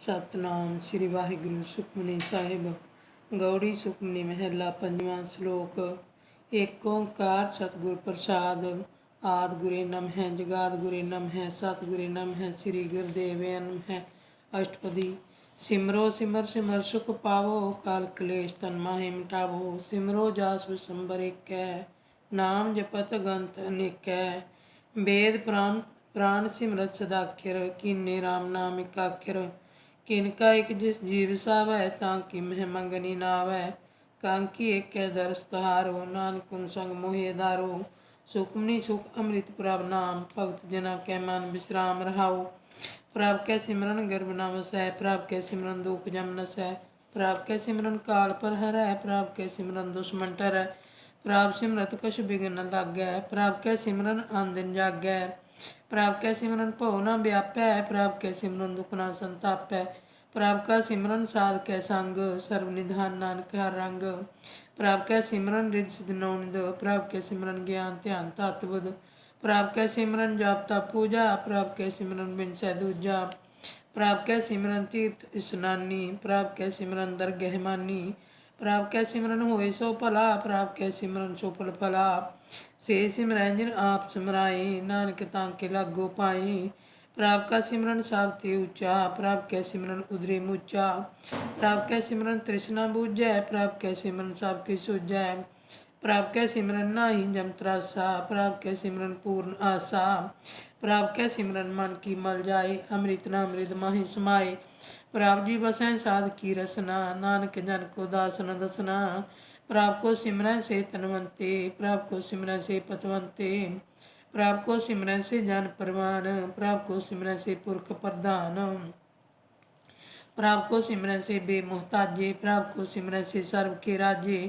सतनाम श्री वाहिगुरु। सुखमनी साहिब गौड़ी सुखमनी महला पंजवां श्लोक। एक ओंकार सतगुर प्रसाद। आद गुरे नम है जगाद गुरे नम है सतगुरे नम है श्री गुरुदेव नम है। अष्टपदी। सिमरो सिमर सिमर सुख पावो काल क्लेश तन माहे मिटावो। सिमरो जास विसंबर एक है नाम जपत गंत अनेक है। वेद प्राण सिमरत सदाखिर कीने राम नाम एकाखिर। किनका एक जिस जीव सावै ताकि मह मंगनी नावै। कांकी एक दरस तहारो नानक कुन संग मोहे दारो। सुखमनी सुख अमृत प्रभ नाम भगत जना कै मन विश्राम रहाओ। प्रभ कै सिमरन गर्भ न वसै प्रभ कै सिमरन दुख जम नसै। प्रभ कै सिमरन काल पर हरै प्रभ कै सिमरन दुश्मन टरै। प्रभ सिमरत कछ बिघन न लागै प्रभ कै सिमरन आन दिन जागै। प्रभ कै सिमरन भव न व्यापै प्रभ कै सिमरन दुख न संतापै। प्रभ का सिमरन साध कै संग सर्व निधान नानक हर रंग। प्रभ कै सिमरन रिद सिद्ध नौनिद प्रभ कै सिमरन ज्ञान ध्यान तत बुध। प्रभ कै सिमरन जाप तप पूजा प्रभ कै सिमरन बिन सै दूजा। प्रभ कै सिमरन तीर्थ स्नानी प्रभ कै सिमरन दरगह मानी। प्रभ कै सिमरन होए सो भला प्रभ कै सिमरन सो फल फला। से सिमरै जिन आप सिमराए नानक तांके लागो पाए। प्रभ का सिमरन सब ते ऊंचा प्रभ कै सिमरन उदरे मूचा। प्रभ कै सिमरन तृष्णा बूझै प्रभ कै सिमरन सब की सूझै। प्रभ कै सिमरन नाही जम त्रासा प्रभ कै सिमरन पूर्ण आसा। प्रभ कै सिमरन मन की मल जाए अमृत न अमृत माहि समाए। प्रभ जी बसै साध की रसना नानक जन को दास न दसना। प्रभ को सिमरै से तनवंते प्रभ को सिमरै से पतवंते। प्रभ को सिमरै से जन परवान प्रभ को सिमरै से पुरख प्रधान। प्रभ को सिमरै से बेमुहताजे प्रभ को सिमरै से सर्व के राजे।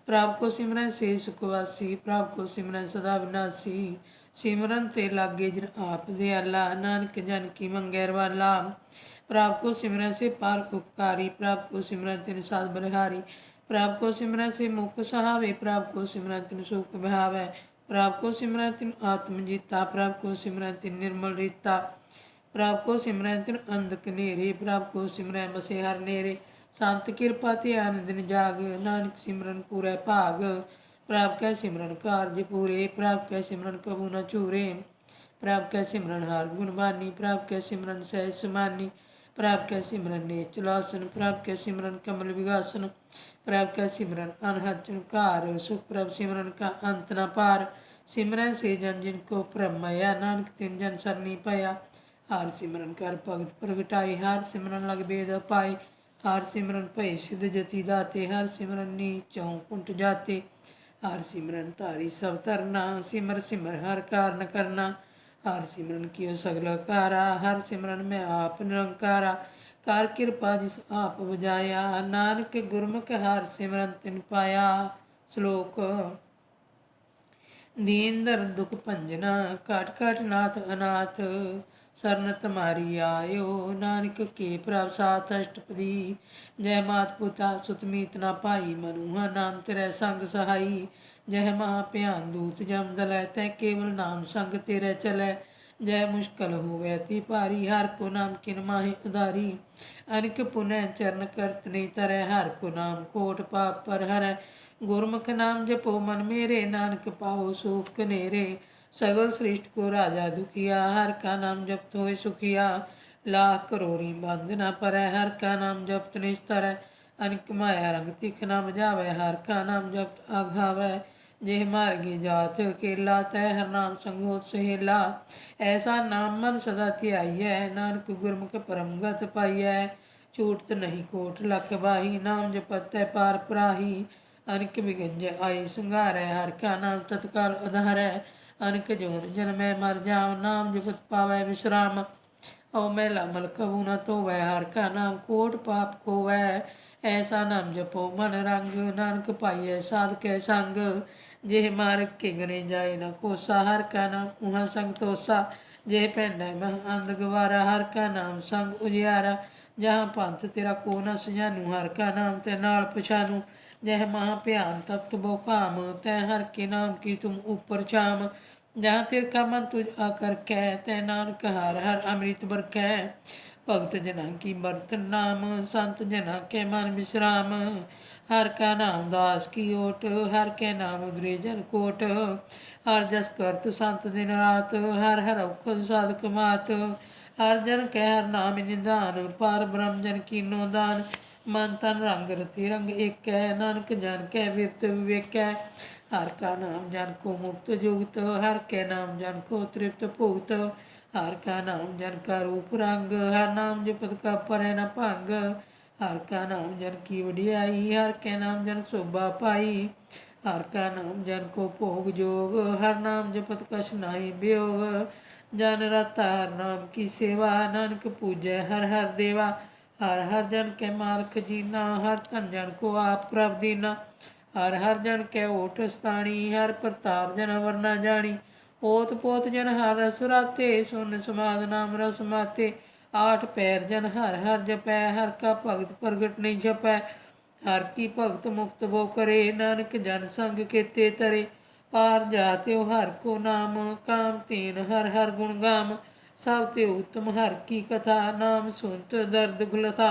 प्रभ को सिमरै से सुखवासी प्रभ को सिमरै सदा विनाशी। सिमरन ते लागे जिन आप दयाला नानक जन की मंगै रवाला। प्रभ को सिमरै से पार उपकारी प्रभ को सिमरै तिन साध बलिहारी। प्रभ को सिमरै से मुख सहावे प्रभ को सिमरै तिन सुख बहावै। प्रभ को सिमरै तिन आत्म जीता प्रभ को सिमरै तिन निर्मल रीता। प्रभ को सिमरै तिन अंधक नेरे प्रभ को सिमरै बसे हर नेरे। संत कृपा ध्यान दिन जाग नानक सिमरन पूरै भाग। प्रभ कै सिमरन कारज पूरे प्रभ कै सिमरन कबू न चूरे। प्रभ कै सिमरन हर गुणवानी प्रभ कै सिमरन सहज समानी। प्रभ कै सिमरन नीच लासन प्रभ कै सिमरन कमल विगासन। प्रभ कै सिमरन अनहद चुनकार सुख प्रभ सिमरन का अंत न पार। सिमरै से जन जिन को भ्रमया नानक तिन जन सरनी पाया। हर सिमरन कर भगत प्रगटाई हर सिमरन लग बेद पाए। हर सिमरन भय सिद्ध जति दाते हर सिमरन नीचों कुंट जाते। हर सिमरन तारी सब तरना सिमर सिमर हर कारण करना। हर सिमरन कियो सगल कारा हर सिमरन में आप निरंकारा। कर कृपा जिस आप बजाया नानक गुरमुख हर सिमरन तिन पाया। श्लोक। दीन दर्द दुख भंजना काट काट नाथ अनाथ। सरन तुम्हारी आयो नानक के प्रभ साथ। अष्टपदी। जय मात पिता सुत मीत ना पाई मनुहा नाम तेरै संग सहाई। जय महा भयान दूत जम दलै तै केवल नाम संग तेरै चलै। जय मुश्किल होवै ती भारी हर को नाम किन माहे उधारी। अनक पुनः चरण करत नहीं तरै हर को नाम कोट पाप पर हरै। गुरमुख नाम जपो मन मेरे नानक पाओ सुख कनेरे। सगल सृष्टि को राजा दुखिया हर का नाम जपत होए सुखिया। लाख करोड़ी बंद न परै हर का नाम जपत निस्तर। अनक माया रंग तिख न बजावै हर का नाम जपत आघावै। जेह मार्गी जात अकेला तै हर नाम संग होत सहेला। ऐसा नाम मन सदा ध्याइयै नानक गुरमुख परम गत पाइयै। छूटत नहीं कोट लख बाही नाम जपत तै पार पराही। अनक बिगंज आई संघारै हर का नाम तत्काल उधारै। अनक जोन जन्मै मर जाम नाम जपत पावै विश्राम। औ मैला मल कबू न धोवै हर का नाम कोट पाप खोवै। ऐसा नाम जपो मन रंग नानक पाइयै साध कै संग। जेह मार्ग के गने जाए न कोसा हर का नाम उहाँ संग तोसा। जेह पैंडै मह अंध गवारा हर का नाम संग उजियारा। जहाँ पंथ तेरा को न सजानू हर का नाम तै नाल पछानू। जह महा भयान तप्त बो काम तै हर के नाम की तुम ऊपर छाम। जहाँ तिरका मन तुझ आकर कै तै नानक हर हर अमृत बरकै। भगत जना की बर्तन नाम, संत जना के मन विश्राम। हर का नाम दास की ओट, हर के नाम उदरे जन कोट। हर जस करत संत दिन रात, हर हर औखद साधक मात। हर जन कै हर नाम निदान, पार ब्रह्म जन कीनो दान। मन तन रंग रति रंग एक है, नानक जन कै विरत विवेक है। हर का नाम जन को मुक्त जुगत, हर के नाम जन को तृप्त भुगत। हर का नाम जन का रूप रंग, हर नाम जपत का परै न भंग। हर का नाम जन की वडियाई, हर के नाम जन शोभा पाई। हर का नाम जन को भोग जोग, हर नाम जपत कछ नाहि वियोग। जन रता हर नाम की सेवा, नानक पूजै हर हर देवा। हर हर जन के मालक जीना, हर तन जन को आप प्रभ दीना। हर हर जन कै ओट स्थानी, हर प्रताप जन अवर न जानी। ओत पोत जन हर रस राते, सुन समाद नाम रस माते। आठ पैर जन हर हर जपै, हर का भगत प्रगट नहीं छपै। हर की भगत मुक्त वो करे, नानक जन संग केते तरे। पार जाते हर को नाम, काम तीन हर हर गुण गाम। सब ते उत्तम हर की कथा, नाम सुनत दर्द घुलथा।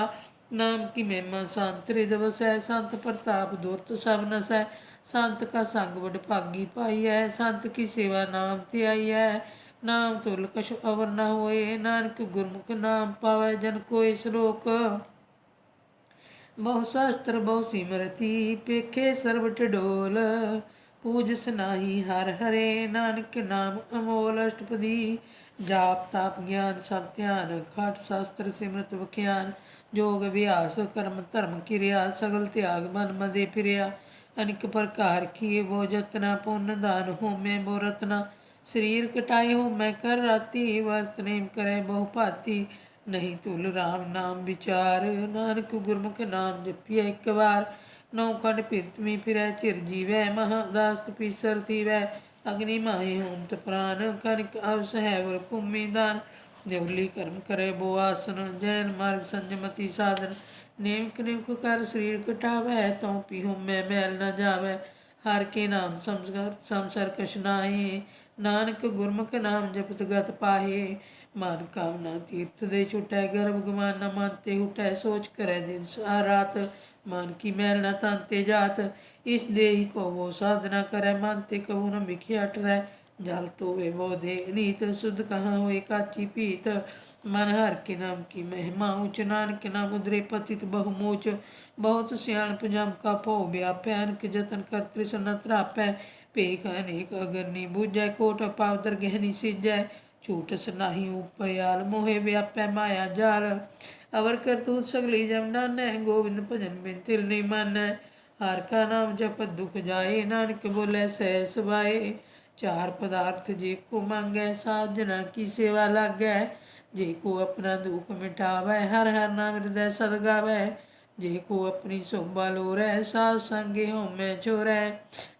नाम की महिमा संत हृदय वसै, संत प्रताप दुरत सब नसै। संत का संग बड़ भागी पाई है, संत की सेवा नाम ते आई है। नाम तुल कछ अवर न होए, नानक गुरमुख नाम पावै जन कोय। श्लोक बहु शास्त्र बहु सिमरती, पेखे सर्व ढोल। पूज सनाही हर हरे, नानक नाम अमोल। अष्टपदी जाप ताप ज्ञान सब ध्यान, खट शास्त्र सिमरत बख्यान। जोग अभ्यास कर्म धर्म किरिया, सगल त्याग मन मदे फिरिया। अनेक प्रकार किए वो जतना, पुण्य दान होमे वो रतना। शरीर कटाए होमै कर राती, वर्त नेम करे बहु भांति। नहीं तुल राम नाम विचार, नानक गुरमुख नाम जपिया एक बार। नौ खंड फिरत में फिरै चिर जीवै, महादास पीसर थीवै। अग्नि माहे होमत प्राण, कनिक अवस है वर भूमि दान। देवली कर्म करे बो आसन, जैन मार्ग संजमति साधन। नेमक निमक कर शरीर कटावै, तो पिहो मैं मैल न जावै। हर के नाम संसर कछ नाहि, नानक गुरमुख नाम जपत गत पाहे। मन कामना तीर्थ दे छुटै, गर्भ गमान न मन ते हुटै। सोच करे दिन रात, मन की मैल न तन ते जात। इस देहि को वो साधना करे, मन ते कबू न मिखिया टरै। जल तोवे वो दे नीत, शुद्ध कहाँ होए काची पीत। मन हर के नाम की महिमा ऊंच, नानक नाम उदरे पतित बहुमोच। बहुत सियाणप जम का भो व्यापै, अनक जतन कर तृष्ण न त्रापै। पेख अनेक अगरनी बूझै, कोट पावदर गहनी सिजै। छूटस नाही उपयाल, मोहे व्यापै माया जाल। अवर करतूत सगली जम नानै, गोविंद भजन बिन तिल नहीं मानै। हर का नाम जपत दुख जाए, नानक बोलै सहज सुभाए। चार पदार्थ जे को मांगै, साजना की सेवा लागै। जे को अपना दुख मिटावै, हर हर नाम हृदय सद गावै। जे को अपनी शोभा लोरै, साध संगे होमै छोरै।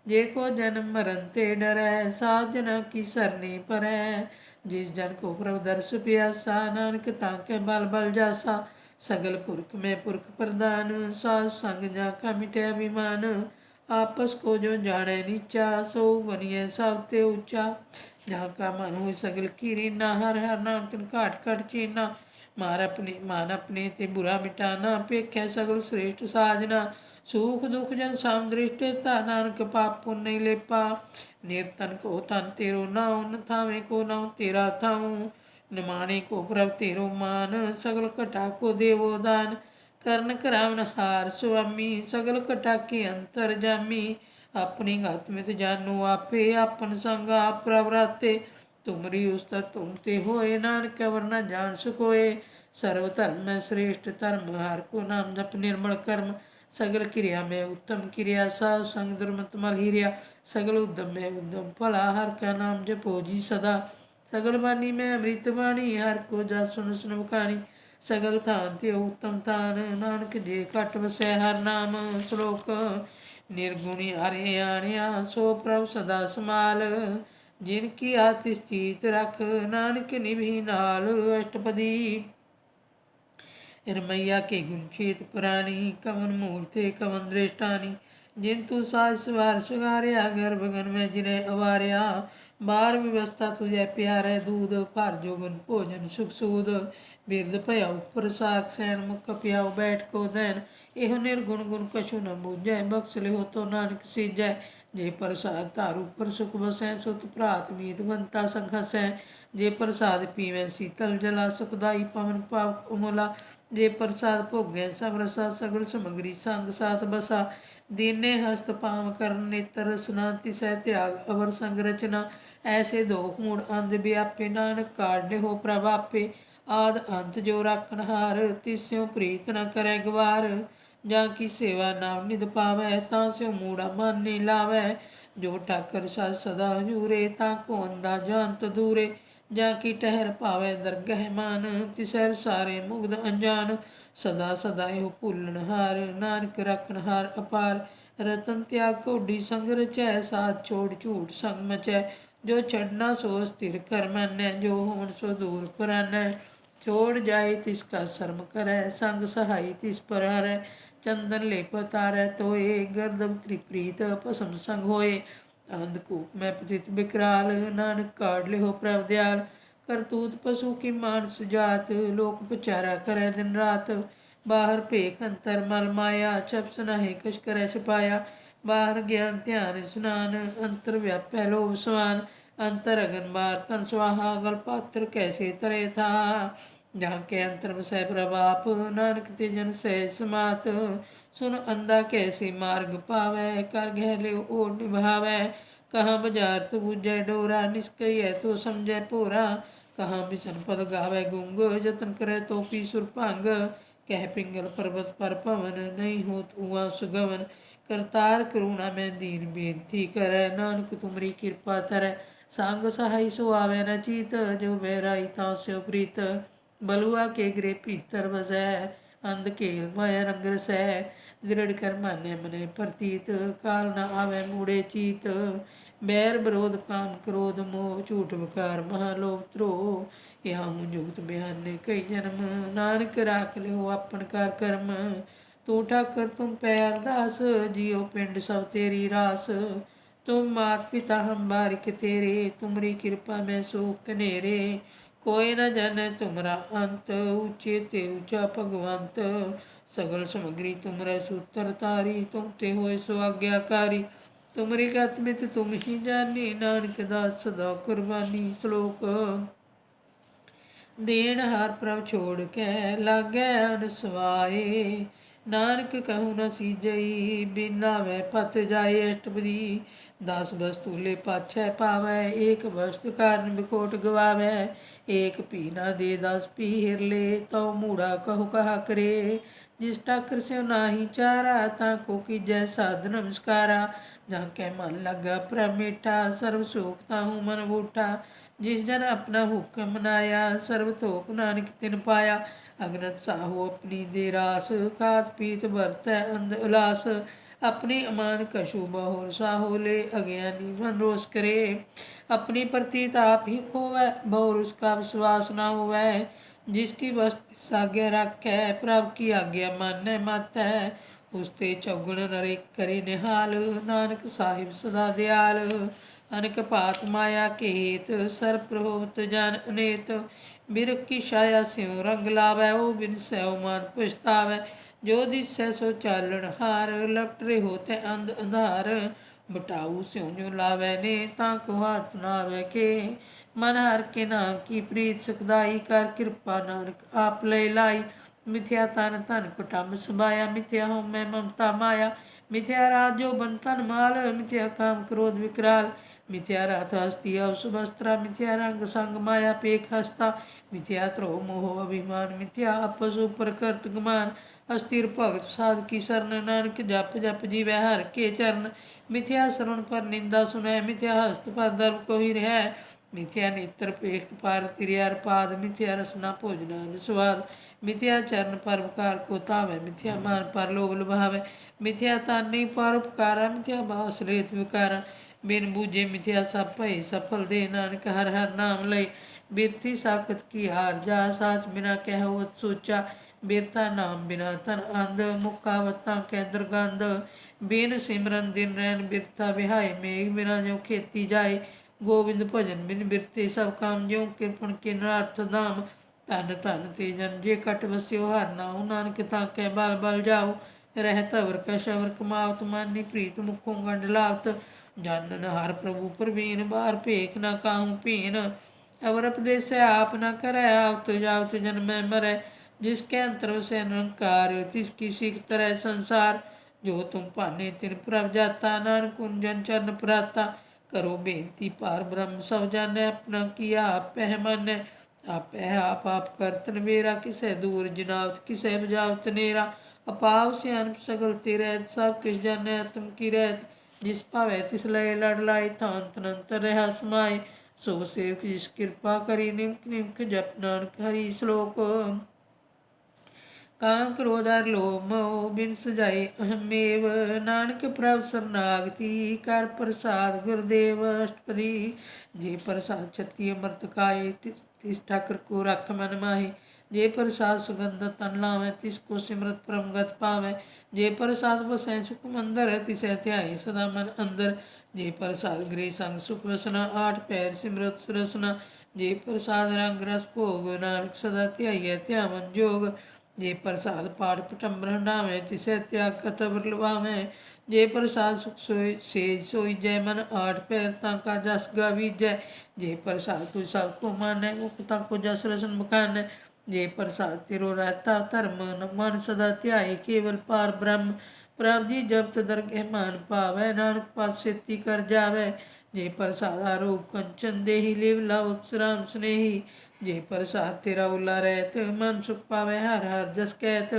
जे को जन्म मरण ते डरै, साजना की सरनी परै। जिस जन को प्रभु दर्श प्यासा, नानक ताके बल बल जासा। सगल पुरख में पुरख प्रधान, साध संग जा का मिटै अभिमान। आपस को जो जाने नीचा, सो बनिए सब ते ऊंचा। जहाँ का मन हो सगल कीरीना, हर हर नाम तिन घाट घट चीना। मान अपने ते बुरा मिटाना, पेख्या सगल श्रेष्ठ साजना। सुख दुख जन साम दृष्टेता, नानक पाप पुण्य नहीं लेपा। निर्तन को तन तेरो नाउ, न थावे को नाउ तेरा थाऊ। निमाणे को प्रभ तेरो मान, सगल कटा को देवो दान। करण करावन हार स्वामी, सगल कटा के अंतर जामी। अपनी गत मित जानो आपे, आपन संग आप प्रभ राते। तुमरी उस्तर तुम ते होए, नानक अवर न जान सकोए। सर्व धर्म में श्रेष्ठ धर्म, हर को नाम जप निर्मल कर्म। सगल क्रिया में उत्तम क्रिया, साध संग दुर्मत मल हिरिया। सगल उद्यम में उद्यम फला, हर का नाम जपो जी सदा। सगल बानी में अमृत बाणी, हर को जा सुन सुन बखानी। सगल थान ते उत्तम थान, नानक जे घट वसै हर नाम। श्लोक निर्गुणी हरे आणिया, सो प्रभ सदा समाल। जिनकी आतिश चीत रख, नानक निभि नाल। अष्टपदी रमैया के गुण चेत पुरानी, कवन मूर्ते कवन दृष्टानी। जिन तू साज सवार सुगारिया, गर्भ गन में जिन्हें अवारिया। बार व्यवस्था तुझे प्यारे दूध भर जोबन भोजन सुख सूद बिरद भया उपर साख सैन मुख प्याओ बैठ को दैन एहो निर्गुण गुण कछु न बूझै बख्श लिहो तो नानक सीजै जे प्रसाद धारू पर सुख बसै सुत भ्रात मीत बनता संग हसै जे प्रसाद पीवै शीतल जला सुखदाई पवन पाव कोमला जे प्रसाद भोगै सब रसा सगल समगरी संग साथ बसा दीने हस्त पाम करन नेत्र रसना तिसै त्याग अवर संग रचना ऐसे दोख मूड अंध व्यापे नानक काढ़े हो प्रभ आपे आद अंत जो राखन हार तिस्यों प्रीत न करे गवार जा की सेवा नाम निध पावै तां स्यों मूड़ा मन नहीं लावै जो ठाकर सद सदा हजूरे ताको अंधा जानत दूरे जा की ठहर पावै दरगह मान तिसै सारे मुग्ध अनजान सदा सदा एहो भूलन हार नानक रखन हार अपार रतन त्याग कोडी संग रचै साथ छोड़ झूठ संग मचै जो छड़ना सो स्थिर कर मानै जो होन सो दूर परानै छोड़ जाए तिसका शर्म करै संग सहाई तिस पर हरै चंदन लेप तारै तोए गर्दब त्रिप्रीत भस्म संग होए अंधकूप में पतित विकराल नानक काढ़ लिहो प्रभ दयाल करतूत पशु की मानस जात लोक पचारा करे दिन रात बाहर भेख अंतर मल माया छप सनाहे कछ करे छपाया बाहर ज्ञान ध्यान स्नान अंतर व्यापै लोभ समान अंतर अगन बार तन स्वाहा गल पात्र कैसे तरे था जहाँ के अंतर वसै प्रभाप नानक ते जन सहज समात सुन अंधा कैसे मार्ग पावै कर गह ले ओढ़ निभावै कहाँ बाजार तो बूझै डोरा निष्कई है तो समझै भोरा कहाँ बिसन पद गावै गुंग जतन करे तो पी सुर भंग कह पिंगल पर्वत पर पवन नहीं होत उआ सुगवन करतार करुणा में दीन बेनती करे नानक तुमरी कृपा तरै संग सहाय सो आवे न चीत जो बहराई ता स्यो प्रीत बलुआ के गृह भीतर बसै अंध केल माया रंग रसै दृढ़ कर माने मने प्रतीत काल न आवे मूड़े चीत बैर विरोध काम क्रोध मोह झूठ विकार महालोभ द्रोह यहाँ हूँ जुगत बयाने कई जन्म नानक राख लियो अपन कार कर्म तू ठाकर तुम पै अरदास जियो पिंड सब तेरी रास तुम मात पिता हम बारिक तेरे तुमरी कृपा में सुख कनेरे कोई न जाने तुमरा अंत ऊंचे ते ऊंचा भगवंत सगल समग्री तुमरे सूत्र तारी तुम ते होए सो आज्ञाकारी तुमरी गत मित तुम ही जानी नानक दास सदा कुर्बानी श्लोक देन हार प्रभ छोड़ के लागै अनसवाए नानक कहूँ न सीजई बिना वह पत जाए अष्टपदी 10 वस्तु ले पाछै पावै एक वस्तु कारण बिकोट गवावै एक पी ना दे 10 पी हिर ले तो मूड़ा कहु कहा करे जिस ठाकर स्यो नाही चारा ताको कीजै साध नमस्कारा जहाँ कै मन लगा प्रभ मीठा सर्व सुख ताहू मन बूठा जिस जन अपना हुक्म मनाया सर्व थोक नानक तिन पाया अगनत साहो अपनी दे रास खात पीत बरतै अंध उलास अपनी अमान कशु बहुर साहो ले अज्ञानी मन रोष करे अपनी प्रतीत आप ही खोवै बहुर उसका विश्वास न होवै जिसकी वस्तु साज्ञा रखै प्रभ की आज्ञा मानै मत है उसते चौगुण नरेक करे निहाल नानक साहिब सदा दयाल अनक पात माया के हेत सर प्रहोत जान अनेत बिरख की छाया स्यों रंग लावै ओ बिन सैओ मान पछतावै जो दिसै सो चालन हार लपटरे होते अंध अंधार बटाऊ स्यों जो लावै ने ताको हाथ न आवै के मन हर के नाम की प्रीत सुखदाई कर कृपा नानक आप ले लाई मिथ्या तन धन कुटुंब सबाया मिथ्या हो मैं ममता माया मिथ्या राज जो बन तन माल मिथ्या काम क्रोध विकराल मिथ्या रात हस्ती अवसुभस्त्रा मिथ्या रंग संग माया पेख हस्ता मिथ्या त्रो मोह अभिमान मिथ्या अपसु प्रकृत गमान अस्थिर भगत साध की शरण नानक जप जप जीवै हर के चरण मिथ्या श्रवण पर निंदा सुनै मिथ्या हस्त पर दर्भ कोई रह मिथ्या नेत्र पेख पर तिरियर पाद मिथ्या रसना भोजनान स्वाद मिथ्या चरण पर उपकार को तावै मिथ्या मान पर लोभ लुभावै मिथ्या तानी पर उपकारा मिथ्या बास रेत विकारा बिन बूझे मिथ्या सब भय सफल दे नानक हर हर नाम लय बिरथी साखत की हार जा साच बिना कहवत सोचा बिरथा नाम बिना तन अंध मुखावतां कै दुर्गंध बिन सिमरन दिन रैन बिरथा बिहाय मेघ बिना जो खेती जाए गोविंद भजन बिन बिरते सब काम ज्यों कृपण के नरार्थ धाम धन धन ते जन जे कट वस्यो हर नाउ नानक ताकै बल बल जाओ रहत अवर कै शवर कमावत मानी प्रीत मुखों गंड लावत जानन हर प्रभु प्रवीण बार भेख न काहू भीन अवर उपदेश आप न करै आवत जावत जन मैं मरै जिसके अंतर वसै निरंकार तिसकी सिख तरह संसार जो तुम भाने तिन प्रभ जाता नानक कुंजन चरण पराता करो बेनती पार ब्रह्म सब जाने अपना किया आप पह मानै आपै आप करतन मेरा किसै दूर जनावत किसै बजावत नेरा अपाव सियानप सगल ते रहत सब किस जाने आत्म की रहत जिस भावै तिस लय लड़ लाए थान तनंतर रहा समाए सो सेवक जिस कृपा करी निमक निमक जप नानक हरि श्लोक काम क्रोधार लोभ मोह बिन सजाए अहमेव नानक प्रभ शरनागति कर प्रसाद गुरुदेव अष्टपदी जे प्रसाद छत्ती अमृत खाए तिस ठाकर को रख मन माहे जे प्रसाद सुगंध तन लावे तिसको सिमरत परमगत पावे जे प्रसाद बसै सुख मंदर तिसै ध्याए सदा मन अंदर जे प्रसाद गृह संग सुख वसना आठ पैर सिमरत सरसना जे प्रसाद रंग रस भोग नानक सदा ध्याइए ध्यावन जोग जे प्रसाद पाठ पटम्बर हंडावें तिसै त्याग कतबर लवावें जे प्रसाद सुख सोई सेज सोई जय मन आठ पैर ताका जस गावीजै जे प्रसाद तुझ सब को मानै मुख ताको जस रसन बखानै जे प्रसाद तिरो रहता धर्म मन सदा ध्याए केवल पार ब्रह्म प्रभ जी जपत दरगह मान पावै नानक पास सेती कर जावै जे प्रसाद आरोप कंचन देही लिव लाओ उत्सराम स्नेही जे प्रसाद तेरा उला रहत मन सुख पावे हर हर जस कहत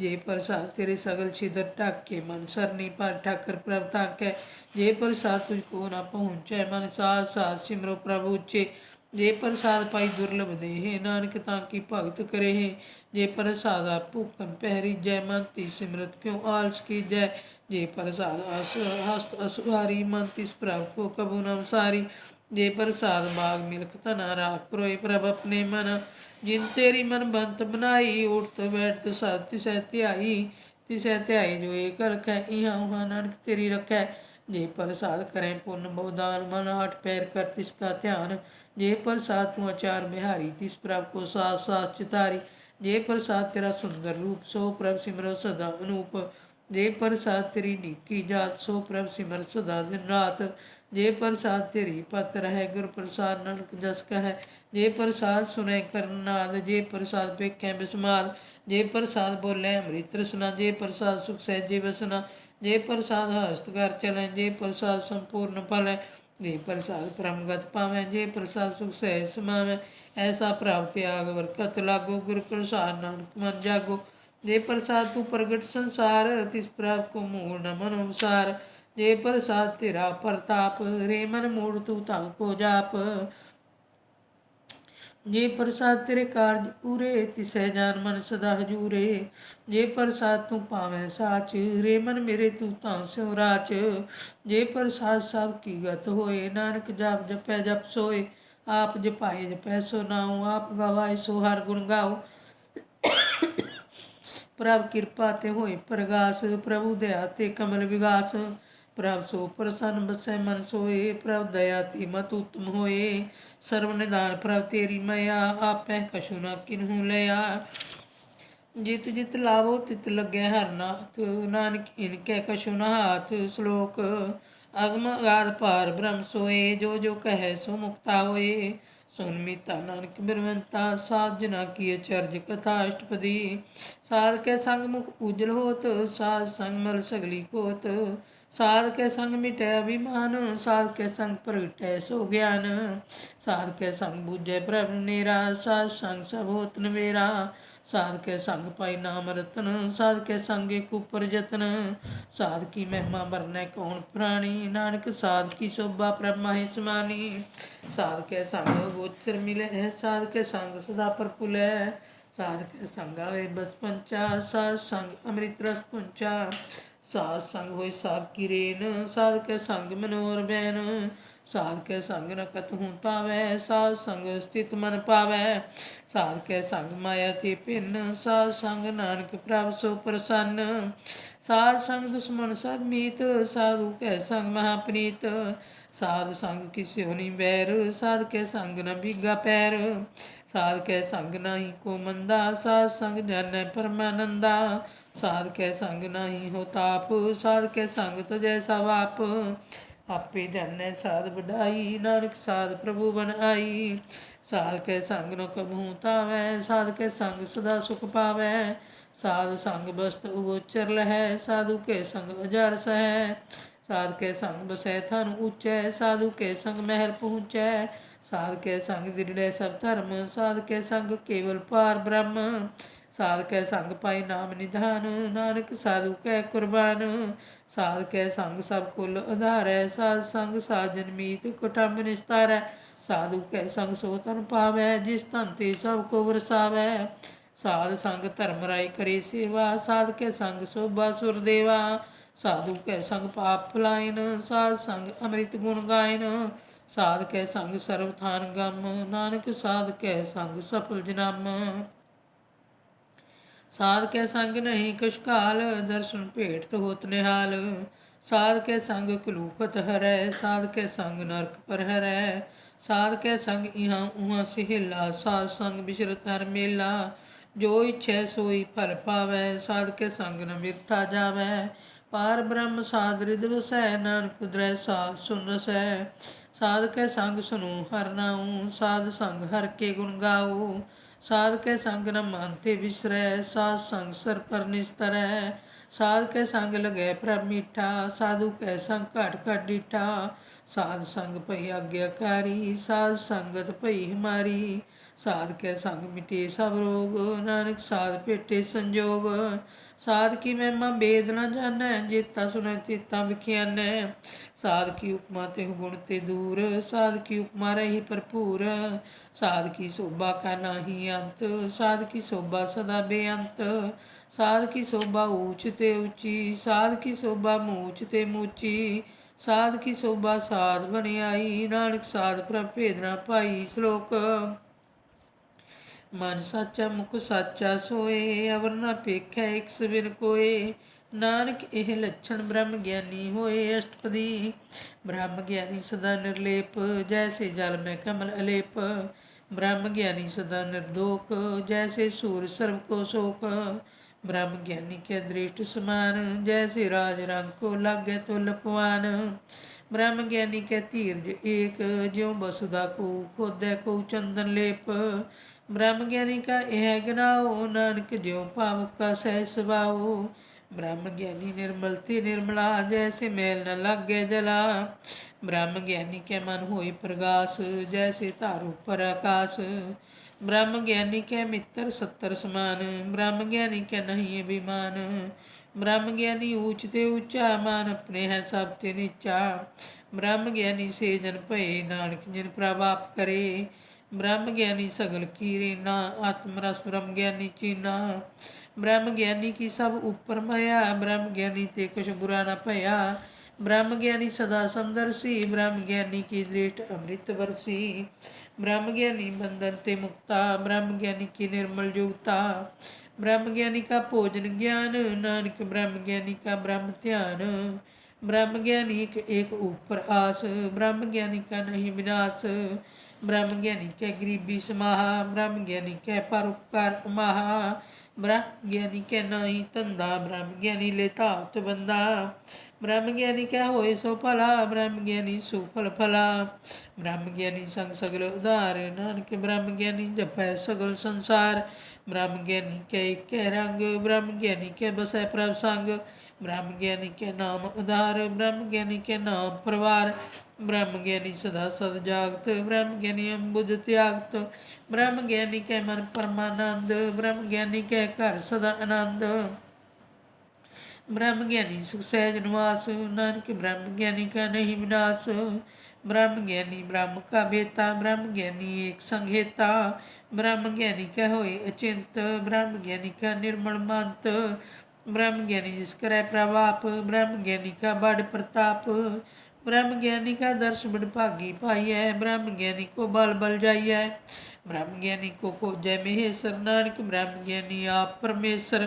जे प्रसाद तेरे सगल छिदर ढाके मन सरनी पर ठाकर प्रभ ताकै जे प्रसाद तुझको न पहुँचै मन साथ साथ सिमरो प्रभु उच्चे जे प्रसाद पाई दुर्लभ देहे नानक ताकि भगत करे है जे प्रसाद भूखन पहरी जय मन ती सिमरत क्यों आलस की जय जे प्रसाद हस्त असुहारी मन तिस प्रभ को कबू न सारी जे प्रसाद माग मिल्क तना राख प्रोय प्रभ अपने मन जिन तेरी मन बंत बनाई उठत बैठत सत तिसै ध्याई जो एक रखै इहाँ उहाँ नानक तेरी रखै जे प्रसाद करें पुण्य बहुदान मन आठ पैर कर तिसका ध्यान जे प्रसाद तू अचार बिहारी तिस प्रभ को सास सास चितारी जे प्रसाद तेरा सुंदर रूप सो प्रभ सिमरो सदा अनूप जे प्रसाद तेरी नीकी जात सो प्रभ सिमर सदा दिन रात जे प्रसाद तेरी पत रहे गुर प्रसाद नानक जस कह जे प्रसाद सुनै करनाद जे प्रसाद पेखें बिस्माद जे प्रसाद बोले अमृत रसना जे प्रसाद सुख सहजे बसना जे प्रसाद हस्त कर चलें जे प्रसाद संपूर्ण फल जे प्रसाद परमगत पावें जे प्रसाद सुख सहज समावें ऐसा प्राप्त त्याग बरकत लागो गुर प्रसाद नानक मन जागो जे प्रसाद तू प्रगट संसार तिस प्राप्त को मूल न मनोसार जे प्रसाद तेरा प्रताप रे मन मूड तू ताको जाप जे प्रसाद तेरे कार्य पूरे तिसै जान मन सदा हजूरे जे प्रसाद तू पावै साच रे मन मेरे तू तां स्यो राच जे प्रसाद सब की गत होए नानक जाप जपै जप सोए आप जपाए जपै सो नाऊ आप गवाए सो हर गुण गाओ प्रभ किरपा ते होए प्रगास प्रभु दया ते कमल विगास प्रभ सो प्रसन्न बसै मन सोए प्रभ दया ती मत उत्तम होए सर्व निदान प्रभ तेरी मया आपै कछु न किन्हू लया जित जित लावो तित लगे हर नाथ नानक इनकै कछु न हाथ श्लोक अगम अगाध पार ब्रह्म सोए जो जो कहे सो मुक्ता होए सुन मीता नानक बिरवंता साध जना की चर्ज कथा अष्टपदी साध के संग मुख उजल होत साध संग मल सगली कोत साध के संग मिटै अभिमान साध के संग प्रगटै सो ज्ञान साध के संग बूझै प्रभ नेरा साध संग सब होत नवेरा साध के संग पाई नाम रतन साध के संग एक ऊपर जतन साध की महिमा बरनै कौन प्राणी नानक साध की शोभा प्रभ माहे समानी साध के संग गोचर मिलै साध के संग सदा प्रफुल्लै साध के संग आवे बस पंचा साध संग अमृत रस पुंचा साध संग होए साध की रेन साध के संग मनोहर बैन साध के संग न कतहु तावै, साध संग स्थित मन पावै। साध के संग माया ते भिन्न, साध संग नानक प्रभ सो प्रसन्न। साध संग दुश्मन सब मीत, साधु के संग महाप्रीत। साध संग किस्यो नहीं बैर, साध के संग न भीगा पैर। साध के संग नाही को मंदा, साध संग जानै परमानंदा। साध के संग नाही हो ताप, साध के संग तजै सब आप। आपे जानै साध बढ़ाई, नानक साध प्रभु बन आई। साध के संग न कबहू तावै, साध के संग सदा सुख पावै। साध संग बस्त उगोचर लहै, साधु के संग अजार सहै। साध के संग बसै थन ऊँचै, साधु के संग महल पहुँचै। साध के संग दृढ़ सब धर्म, साध के संग केवल पार ब्रह्म। साध के संग पाई नाम निधान, नानक साधु कै कुर्बान। साध के संग सब कुल उधारै, साध संग साजन मीत कुटुंब निस्तारै। साधु कै संग सो तन पावै, जिस तन ते सब को वरसावै। साध संग धर्म राय करे सेवा, साध के संग शोभा सुर देवा। साधु कै संग पाप फलायन, साध संग अमृत गुण गायन। साध कै संग सर्व थान गम, नानक साध कै संग सफल जन्म। साध कै संग नहीं कुछ काल, दर्शन भेट होत निहाल। साध कै संग कलूखत हरै, साध कै संग नरक पर हरै। साध कै संग इहाँ उहाँ सिहेला, साध संग बिचरत हर मेला। जो इच्छै सोई फल पावै, साध कै संग न बिरथा जावै। पार ब्रह्म साध रिद वसै, नानक उदरै साध सुन रसै। साध कै संग सुनो हर नाऊँ, साध संग हर के गुण गाओ। साध कै संग न मानते बिसरै, साध संग सर पर निस्तरै। साध कै संग लगै प्रभ मीठा, साधु कै संग घट घट डीठा। साध संग भई आज्ञाकारी, साध संगत भई हमारी। साध कै संग मिटे सब रोग, नानक साध भेटे संजोग। साध की महिमा बेद न जानै, जेता सुनै तेता बिख्यानै। साध की उपमा तिहु गुण ते दूर, साध की उपमा रही भरपूर। साध की शोभा का नाही अंत, साध की शोभा सदा बेअंत। साध की शोभा ऊंच ते ऊंची, साध की शोभा मूच ते मूची। साध की शोभा साध बनियाई, नानक साध प्रभ भेद न पाई। श्लोक मन साचा मुख साचा सोए, अवर न पेखै एक सबिन कोए। नानक एह लक्षण ब्रह्म ज्ञानी होए। अष्टपदी ब्रह्म ज्ञानी सदा निर्लेप, जैसे जल में कमल अलेप। ब्रह्म ज्ञानी सदा निर्दोख, जैसे सूर सर्व को शोक। ब्रह्म ज्ञानी के दृष्ट समान, जैसे राज रंग को लागे तो लपवान। ब्रह्म ज्ञानी के धीरज एक, ज्यों वसुधा को खोदै को चंदन लेप। ब्रह्म ज्ञानी का यह गनाओ, नानक ज्यों पावक का सह स्वभाओ। ब्रह्म ज्ञानी निर्मल ते निर्मला, जैसे मैल न लागे जला। ब्रह्म ज्ञानी के मन होई प्रगास, जैसे तारो पर आकाश। ब्रह्म ज्ञानी के मित्र सत्तर समान, ब्रह्म ज्ञानी के नहीं अभिमान। ब्रह्म ज्ञानी ऊंच ते ऊंचा, मान अपने है सब ते नीचा। ब्रह्म ज्ञानी से जन भये, नानक जिन प्रभ आप करे। ब्रह्म ज्ञानी सगल कीरे ना, आत्मरस ब्रह्म ज्ञानी चीना। ब्रह्म ज्ञानी की सब ऊपर माया, ब्रह्म ज्ञानी ते कुछ बुरा न भया। ब्रह्म ज्ञानी सदा समदर्शी, ब्रह्म ज्ञानी की दृष्ट अमृत वर्षी। ब्रह्म ज्ञानी बंधन ते मुक्ता, ब्रह्म ज्ञानी की निर्मल युक्ता। ब्रह्म ज्ञानी का भोजन ज्ञान, नानक ब्रह्म ज्ञानी का ब्रह्म ध्यान। ब्रह्म ज्ञानी एक ऊपर आस, ब्रह्म ज्ञानी का नहीं विनाश। ब्रह्म ज्ञानी कै गरीबी समाहा, ब्रह्म ज्ञानी कै परोपकार अमाहा। ब्रह्म ज्ञानी कै नाही धंधा, ब्रह्म ज्ञानी ले धावत बंदा। ब्रह्म ज्ञानी कै होए सो भला, ब्रह्म ज्ञानी सुफल फला। ब्रह्म ज्ञानी संग सगल उधार, नानक ब्रह्म ज्ञानी जपै सगल संसार। ब्रह्म ज्ञानी कै इकै रंग, ब्रह्म ज्ञानी कै बसै प्रभ संग। ब्रह्म ज्ञानी के नाम उधार, ब्रह्म ज्ञानी के नाम परवार। ब्रह्म ज्ञानी सदा सद जागत, ब्रह्म ज्ञानी अम्बुज त्यागत। ब्रह्म ज्ञानी के मन परमानंद, ब्रह्म ज्ञानी के घर सदा आनंद। ब्रह्म ज्ञानी सुख सहज निवास, नानक ब्रह्म ज्ञानी का नहीं विनाश। ब्रह्म ज्ञानी ब्रह्म का बेता, ब्रह्म ज्ञानी एक संघेता। ब्रह्म ज्ञानी का होए अचिंत, ब्रह्म ज्ञानी का निर्मल मंत। ब्रह्म ज्ञानी जिस करे प्रभाप, ब्रह्म ज्ञानी का बड़ प्रताप। ब्रह्म ज्ञानी का दर्श बड़ भागी पाई है। ब्रह्म ज्ञानी को बल बल जाई है। ब्रह्म ज्ञानी को खोजै महेश्वर। नानक ब्रह्म ज्ञानी आप परमेश्वर।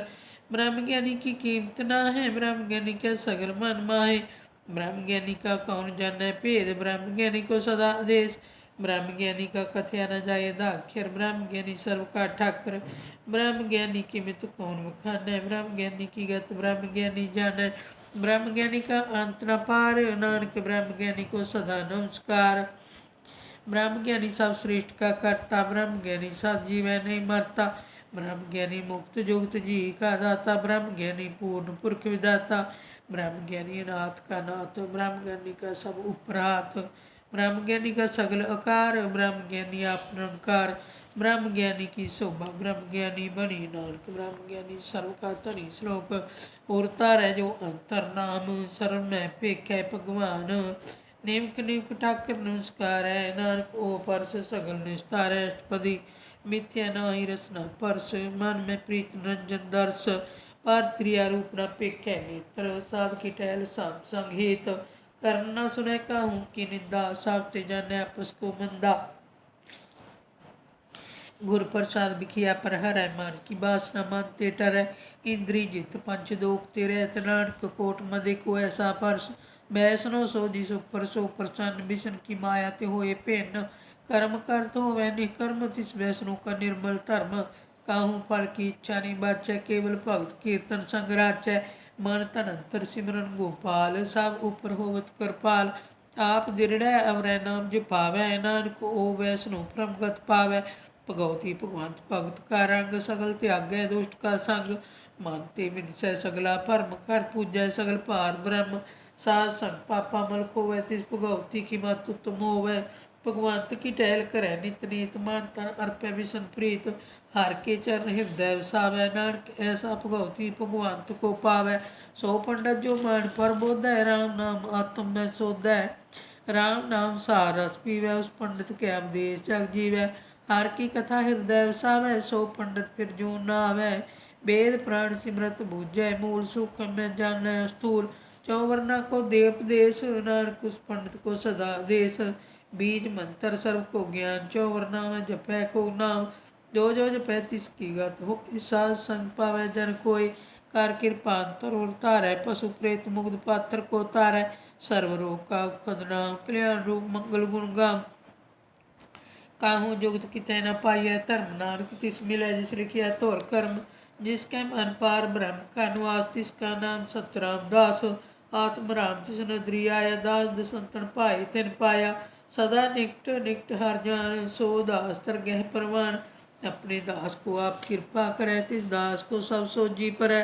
ब्रह्म ज्ञानी की कीमत ना है। ब्रह्म ज्ञानी का सगल मन माहे। ब्रह्म ज्ञानी का कौन जाने भेद। ब्रह्म ज्ञानी को सदा आदेश। ब्रह्म ज्ञानी का कथया न जाए दाख्यर। ब्रह्म ज्ञानी सर्व का ठाकर। ब्रह्म ज्ञानी की मित कौन बखानै। ब्रह्म ज्ञानी की गत ब्रह्म ज्ञानी जानै। ब्रह्म ज्ञानी का अंत न पार। नानक ब्रह्म ज्ञानी को सदा नमस्कार। ब्रह्म ज्ञानी सब श्रेष्ठ का करता। ब्रह्म ज्ञानी सब जीव नहीं मरता। ब्रह्म ज्ञानी मुक्त जुगत जी का दाता। ब्रह्म ज्ञानी पूर्ण पुरख विदाता। ब्रह्म ज्ञानी अनाथ का नाथ। ब्रह्म ज्ञानी का सब उपरात। ब्रह्म ज्ञानी का सगल आकार। ब्रह्म ज्ञानी आप निरंकार। ब्रह्म ज्ञानी की शोभा ब्रह्म ज्ञानी बनी। नानक ब्रह्म ज्ञानी सर्व का धनी। श्लोक उरता रह जो अंतर नाम। सर्व में पेखै भगवान। नेमक नेमक ठाकर नमस्कार है। नानक ओ परस सगल निस्तार है। अष्टपदी मिथ्या नाही रसना परस। मन में प्रीत निरंजन दर्श। पर क्रिया रूप न पेखै नेत्र। साध की टहल संत संग हेत। कर्म न सुनै काहू की निंदा। सब ते जाने आपस को मंदा। गुर प्रसाद बिखिया पर हरै। मन की बासना मन ते टरै। इंद्री जित पंच दोख ते रहत। नानक कोट मदे को ऐसा परस। बैसनो सो जिस उपर सो प्रसन्न। बिसन की माया ते होए भिन्न। कर्म करत होवै निकर्म। तिस बैसनो का निर्मल धर्म। काहू फल की इच्छा नहीं बाचै। केवल भगत कीर्तन संग राचै। मन तन अंतर सिमरन गोपाल। सब उपर होवत कृपाल। आप दिरड़ै अवरै नाम जपावै। नानक ओ वैसनो परमगत पावै। भगवती भगवंत भगत का रंग। सगल त्यागै दुष्ट का संग। मन ते मिनसै सगला भरम। कर पूजै सगल भार ब्रह्म। साध संग पापा मल खोवै। तिस भगवती की मत उत्तम होवै। भगवंत की टहल करै नित नीत। मन तन अर्पै बिसन प्रीत। हर के चरण हृदय वसावै। नानक ऐसा भगवती भगवंत को पावै। सो पंडित जो मान पर बोधै। राम नाम आत्म में सोधै। राम नाम सार रस पीवै। उस पंडित के उपदेश जग जीवै। हर की कथा हृदय वसावै। सो पंडित फिर जो न आवै। वेद प्राण सिमरत बूझै। मूल सुख में जानै स्थूल। चौवर्णा को दे उपदेश। नानक उस पंडित को सदा देश। बीज मंत्र सर्व को ज्ञान। चौवर्णा में जपै को नाम। जो जो जपै तिसकी गत हो। साध संग पावै जन कोई। कर कृपा अंतर और तारै। पशु प्रेत मुग्ध पात्र को तारै। सर्व रोग का उखद नाम। कल्याण रूप मंगल गुण गाम। काहू जुगत कितै न पाइयै धर्म। नानक तिस मिलै जिस लिखिया तोर कर्म। जिसकै मन पार ब्रह्म का निवास। तिसका नाम सतराम दास। आत्म राम तिस नदरी आया। दास दसंतन भाई तिन पाया। सदा निकट निकट हर जान। सो दास तरगह परवान। अपने दास को आप कृपा करे। तिस दास को सब सोजी परै।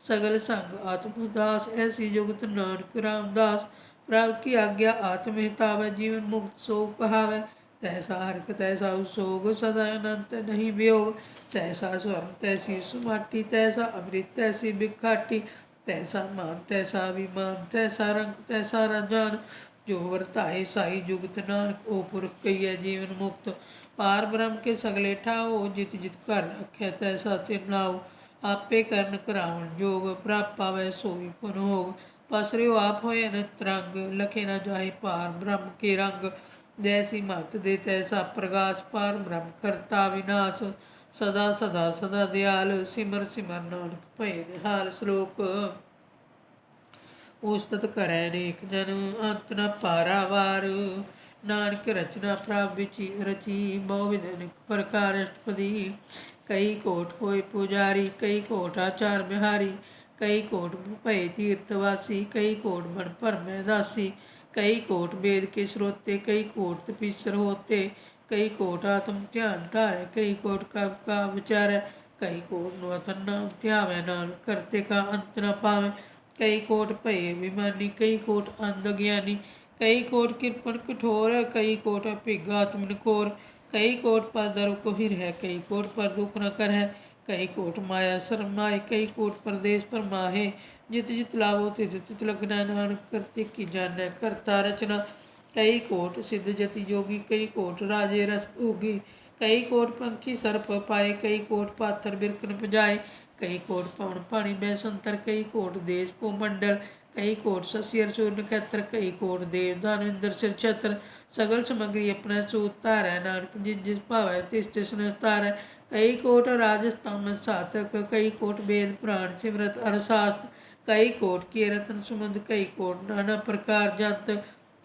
सगल संग आत्म दास। ऐसी जुगत नानक रामदास। प्रभु की आज्ञा आत्म हितावै। जीवन मुक्त सो कहावै। तैसा हरक तैसा सोग। सदा अनंत नहीं वियोग। तैसा स्वर्ण तैसी सुमाटी। तैसा अमृत तैसी बिखाटी। तैसा मान तैसा अभिमान। तैसा रंग तैसा रंजान। जो वरताए साई जुगत। नानक ओ पुरख कहिए जीवन मुक्त। पार ब्रह्म के सगले ठाओ। जित जित कर रखै तैसा तिन लाओ। आपे करन करावन जोग। प्राप पावै सोई पुन होग। पसरियो आप होए अनंत रंग। लखे न जाहि पार ब्रह्म के रंग। जैसी मत दे तैसा प्रकाश। पार ब्रह्म करता विनाश। सदा सदा सदा दयाल। सिमर सिमर नानक भय निहाल। श्लोक उस्तत करै नेक जन। अंत न पारावार। नानक रचना प्रभ विचि रची। बहुविध अनेक प्रकार अष्टपदी। कई कोट होए पुजारी। कई कोट आचार बिहारी। कई कोट भय तीर्थवासी। कई कोट बन भरमै दासी। कई कोट वेद के स्रोते। कई कोट तपीसर होते। कई कोट आत्म ध्यान धारै। कई कोट कब का विचारै। कई कोट नूतन नाम ध्यावै। नानक करते का अंत न पावै। कई कोट भय अभिमानी। कई कोट अंध ज्ञानी। कई कोट कृपण कठोर। कई कोट अभिज्ञ आत्म निकोर। कई कोट पर दर्व को हिरहै। कई कोट पर दुख न करहै। कई कोट माया शरमाए। कई कोट परदेश पर माहे। जित जित लावो तित तित लगना। नानक करते की जानै करता रचना। कई कोट सिद्ध जति जोगी। कई कोट राजे रस भोगी। कई कोट पंखी सर्प पाए, कई कोट पाथर बिरकन बजाए, कई कोट पवन पानी में संतर, कई कोट देश भूमंडल, कई कोट ससियर सूर्य नक्षत्र, कई कोट देव दान इंद्र सिर छत्र, सगल समग्री अपना सूत धारै, नानक जिस जिस भावै तिस तिस निस्तारै, कई कोट राजस्थान सातक, कई कोट वेद पुराण सिमरत अरशास्त्र, कई कोट किए रत्न सुमंद, कई कोट नाना प्रकार जंत,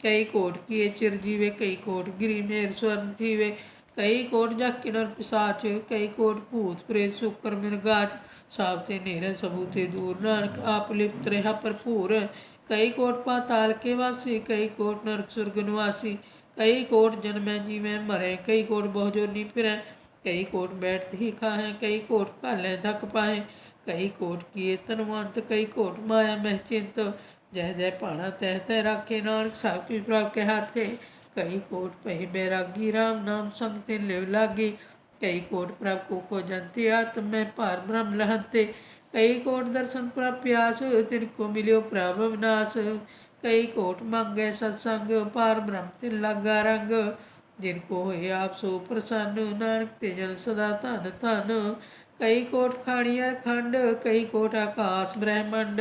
कई कोट किए चिरजीवे, कई कोट गिरी मेर स्वर्ण थीवे, कई कोट जाके नर पिसाच, कई कोट भूत प्रेत शुकर मिर्गाच, सावते नेरे सबूते दूर, नानक आप लिप्त रहा भरपूर, कई कोट पाताल के वासी, कई कोट नरक सुरग निवासी, कई कोट जन्मै जीवै मरै, कई कोट बहुजोनी फिरै, कई कोट बैठत ही खाहें, कई कोट घालें थक पाहें, कई कोट किए तनवंत, कई कोट माया मह चिंत, जय जय भाणा तह तह राखे, नानक सब कुछ प्रभ के हाथे, कई कोट पही बैरागी, राम नाम संग तिन लिव लागी, कई कोट प्रभ को खोजंते, आत्म में पार ब्रह्म लहंते, कई कोट दर्शन प्रभ प्यास, तिनको मिलियो प्रभ विनाश, कई कोट मांगे सत्संग, पार ब्रह्म तिन लागा रंग, जिनको होए आप सो प्रसन्न, नानक ते जन सदा धन धन, कई कोट खाड़िया खंड, कई कोट आकाश ब्रह्मंड,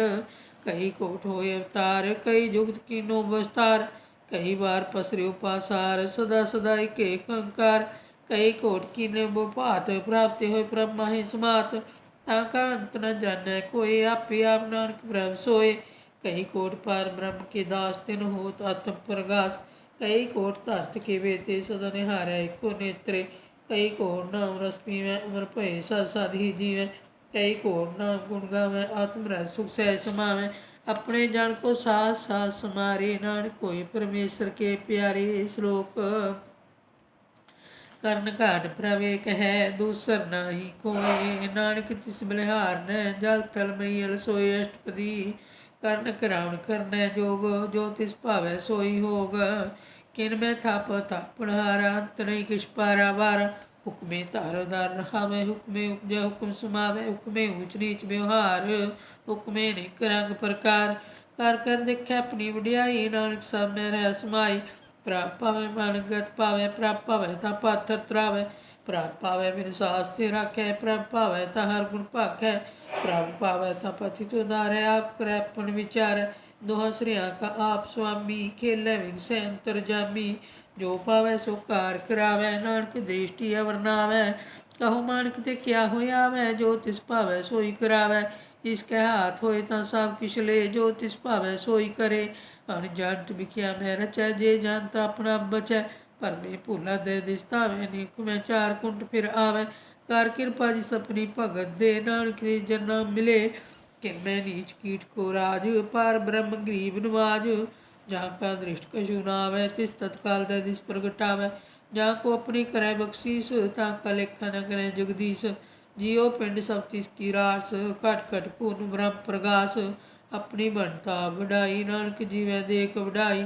कई कोट होए अवतार, कई जुगत कीनो विस्तार, कई बार पसरियो पासार, सदा सदा एक अंकार, कई कोट कीने वो भात, प्राप्ति होए प्रभ माहि समात, ताका अंत न जानै कोई, आपे आप नानक प्रभ सोए, कई कोट पार ब्रह्म के दास, तिन होत आत्म प्रगास, कई कोट धरत के बेते, सदा निहारै एको नेत्रे, कई कोट नाम रस पीवै, अमर भय सद सद ही जीवै, कई कोट नाम गुण गावै, आत्म रस सुख सहज समावै, अपने जन को साथ साथ समारे, नानक कोई परमेश्वर के प्यारे, श्लोक ਕਰਨ ਘਾਟ ਪ੍ਰਭ ਏਕ ਹੈ, ਦੂਸਰ ਨਾਹੀ ਕੋਇ, ਨਾਨਕ ਤਿਸ ਬਲਿਹਾਰ ਨੈ, ਜਲ ਥਲ ਮਈਲ ਸੋਇ ਅਸ਼ਟਪਦੀ, ਕਰਨ ਕਰਾਉਣ ਕਰਨੈ ਜੋਗ, ਜੋ ਤਿਸ ਭਾਵੈ ਸੋਈ ਹੋਗ, ਕਿਨ ਮੈਂ ਥਾਪ ਥਾਪਣ ਹਾਰਾ, ਅੰਤ ਨਹੀਂ ਕਿਛ ਪਾਰਾ ਵਾਰਾ, ਹੁਕਮੇ ਧਾਰ ਧਾਰ ਰਹਾਵੈ, ਹੁਕਮੇ ਉਪਜੈ ਹੁਕਮ ਸਮਾਵੈ, ਹੁਕਮੇ ਊਚ ਨੀਚ ਵਿਵਹਾਰ, ਹੁਕਮੇ ਨਿਕ ਰੰਗ ਪ੍ਰਕਾਰ, ਕਰ ਕਰ ਦੇਖੈ ਆਪਣੀ ਵਡਿਆਈ, ਨਾਨਕ ਸਭ ਮੈਂ ਰਹਿ ਸਮਾਈ, ਪ੍ਰਾਪ ਭਾਵੇਂ ਮਨਗਤ ਭਾਵੇਂ, ਪ੍ਰਭ ਭਾਵੇਂ ਤਾਂ ਪਾਥਰ ਤਰਾਵੈ, ਪ੍ਰਭ ਭਾਵੇਂ ਬਿਨ ਸਾਸ ਤੇ ਰਾਖੈ, ਪ੍ਰਭ ਭਾਵੇਂ ਤਾਂ ਹਰ ਗੁਣ ਭਾਖੈ, ਪ੍ਰਭ ਭਾਵੇਂ ਤਾਂ ਪਤਿਤ ਉਦਾਰੈ, ਆਪ ਕਰੈ ਆਪਨ ਵਿਚਾਰੈ, ਦੋਹਾਂ ਸ੍ਰਿਆਂ ਕਾ ਆਪ ਸੁਆਮੀ, ਖੇਲੇ ਵਿਗਸੈ ਅੰਤਰਜਾਮੀ, ਜੋ ਪਾਵੈ ਸੋ ਕਾਰ ਕਰਾਵੈ, ਨਾਨਕ ਦ੍ਰਿਸ਼ਟੀ ਅਵਰ ਨਾਵੈ, ਕਹੋ ਮਾਨਕ ਤੇ ਕਿਆ ਹੋਇਆ ਵੈ, ਜੋ ਤਿਸ ਭਾਵੈ ਸੋਈ ਕਰਾਵੈ, इसके हाथ होए तां सब किश ले, जो तिस भावै सोई करे, अनजानत विख्या मैं रचै, जे जानता अपना बचै, भरमे भूला दे दिस धावै, निक मैं चार कुंट फिर आवै, कर किरपा जिस अपनी भगत दे, नानक दे जन्ना मिले, किन मैं नीच कीट को राज, पार ब्रह्म गरीब नवाज, जहाँ का दृष्ट कशु नावै, तिस तत्काल दे दिस प्रगटावै, जहाँ को अपनी करै बख्शीस, तां का लेखा न करै जगदीश, जियो पिंड सब तिसकी रास, घट घट पूर्ण ब्रह्म प्रगास, अपनी बनता बढ़ाई, नानक जीवै देख बढ़ाई,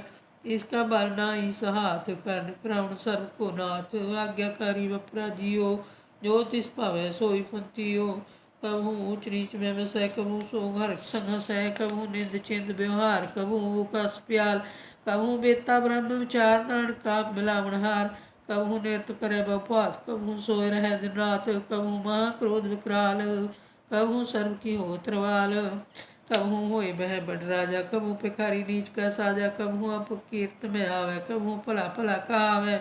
इसका बल नाई सहाथ, करण कराउन सर्व को नाथ, आज्ञाकारी वपरा जियो, जो तिस भावै सोई फुंतियो, कबहू ऊच नीच में बसै, कबहू सो घर संग हसै, कबहू निंद चिंद व्यवहार, कबहू कस प्याल, कबहू बेता ब्रह्म विचार, नानक आप मिलावनहार, कबहू निरत करे बहुभात, कबहू सोए रह दिन रात, कबहू महाक्रोध विकराल, कबहू सर्व की हो तरवाल, कबहू होए बह बड़ राजा, कबहू भिखारी नीच का साजा, कबहू अपकीर्त में आवे, कबहू भला भला कहावै,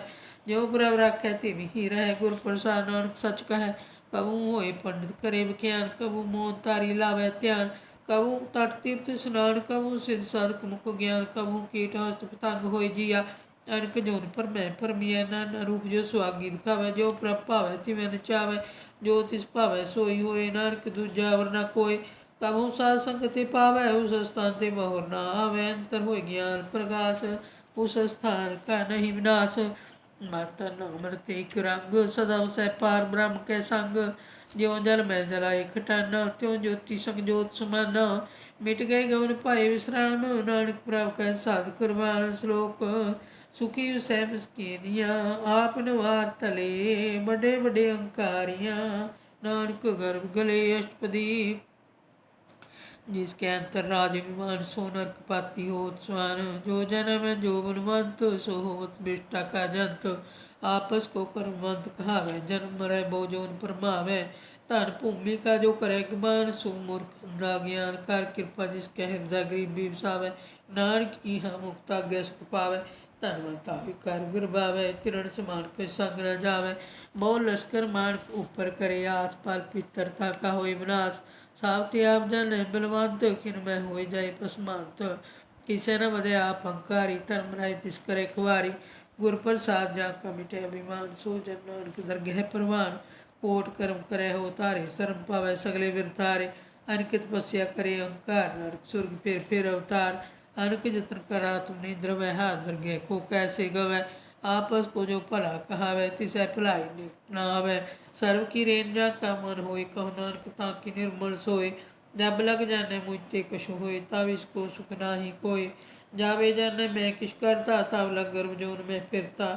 जो प्रभ राखै तिवि ही रह, गुर प्रसाद नानक सच कहै, कबहू होए पंडित करे विख्यान, कबहू मोह तारी लावै ध्यान, कबहू तट तीर्थ स्नान, कबहू सिद्ध साधक मुख ज्ञान, कबहू कीट हस्त पतंग होए जिया, अनक जोन पर मैं परमिया, नाना रूप जो सुहागी दिखावै, जो प्रभ भावै तिवै नचावै, जो तिस भावै सोई होए, नानक दूजा अवर न कोय, कबहू साध संगति पावै, उस स्थान ते मोहर न आवै, अंतर होए ज्ञान प्रकाश, उस स्थान का नहीं विनाश, माता नाम रते एक रंग, सदा सै पार ब्रह्म कै संग, ज्यों जल मैं जलाए खटाना, त्यों ज्योति संग जोत समाना, मिट गए गवन पाए विश्राम, नानक प्रभ कै साध कुरबान, श्लोक सुखी सै मस्कीनियाँ, आप नवार तले, बड़े बड़े अंकारियाँ, नानक गर्भ गले अष्टपदी, जिसके अंतर राज विमान, सो नरक पाती होत स्वान, जो जन्म जो बनवंत, सो होत बिष्टा का जंत, आपस को कर्मवंत कहावे। जन्म मरै बहु जोन परमावे। धन भूमि का जो करे गुमान। सुमूर्ख अंधा ज्ञान कर कृपा जिसके हृदय गरीबी वसावे। नानक इहा मुक्त आज्ञा सुख पावे। धनवंत आवे कर गुरबावे। तिरण समान कोई संग न जावे। बहु लश्कर मानक ऊपर करे आस। पल पितरता का होए विनाश। सावती आप जाने बलवंत। खिन मैं होए जाए पसमंत। किसे न बदे आप हंकारी। धर्म राय तिस करे खुआरी। गुर प्रसाद जा का मिटे अभिमान। सो जन नानक दरगह परवान। कोट कर्म करे हो तारे। शर्म पावे सगले विरतारे। अनक तपस्या करे अहंकार। नरक सुर्ग फिर अवतार। अनक जतन करा तुम निद्र वह हाथ दरगह को कैसे गवै। आपस को जो भला कहावै तिसै भलाई न आवे। सर्व की रेन जा का मन होए। कहो नानक ताकि निर्मल सोए। जब लग जाने मुझते कछु होए। तब इसको सुख नाही कोय। जावे जाने मैं किस करता। तब लग गर्भ जोन में फिरता।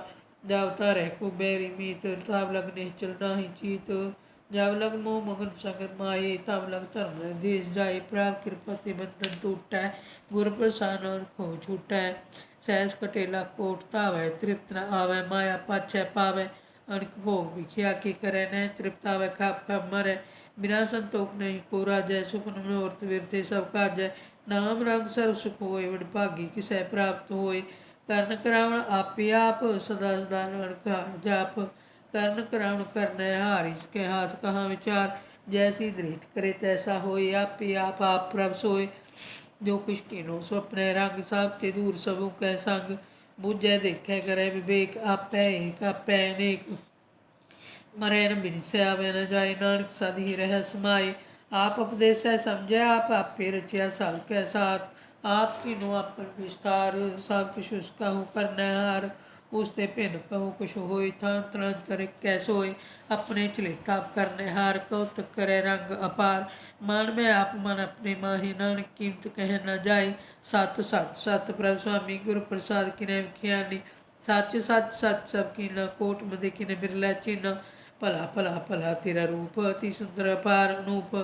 जब तारे को बैरी मीत। तब लग निश्चल नाही चीत। जब लग मोह मगन संग माये। तब लग धर्म देश जाए। प्राप कृपा ते बंधन टूटै। गुर प्रसाद नानक हो छूटै। सहस कटेला कोट धावै। तृप्त न आवै माया पाछै पावै। अनक भोग विख्या की करे न तृप्त आवै खाप खाप मरै। बिना संतोख नहीं को राजै। सुपन मनोरथ विरते सब काजै। नाम रंग सर्व सुख होए। वडभागी किसै प्राप्त होए। करण करावण आपे आप। सदा सदा नानक हार जाप। करण करावण करनै हार। इसके हाथ कहाँ विचार। जैसी दृष्ट करे तैसा होए। आपे आप प्रभ सोए। जो कुछ कीनो स्वप्न रंग। साब ते दूर सबों कै संग। बूझै देखे करे विवेक। आपै एक आपै अनेक। मरै न बिनसै आवे न जाए। नानक सद ही रह समाए। आप उपदेसै समझै आप आपे रचिया सब कै साथ। आप कीनो अपन विस्तार। सब कुछ उसका हो करनै हार। उसते भिन्न कहो कुछ होए। थान तनंतर कै सोए। अपने चलेता करने हार। कौतक करे रंग अपार। मन में आप मन अपने माहे। नानक कीमत कह न जाए। सत सत सत प्रभ स्वामी गुरु प्रसाद किने विखियानी। सच सच सच सब कीना। कोट मदे किने बिरलै चीना। भला भला भला तेरा रूप। अति सुंदर अपार अनूप।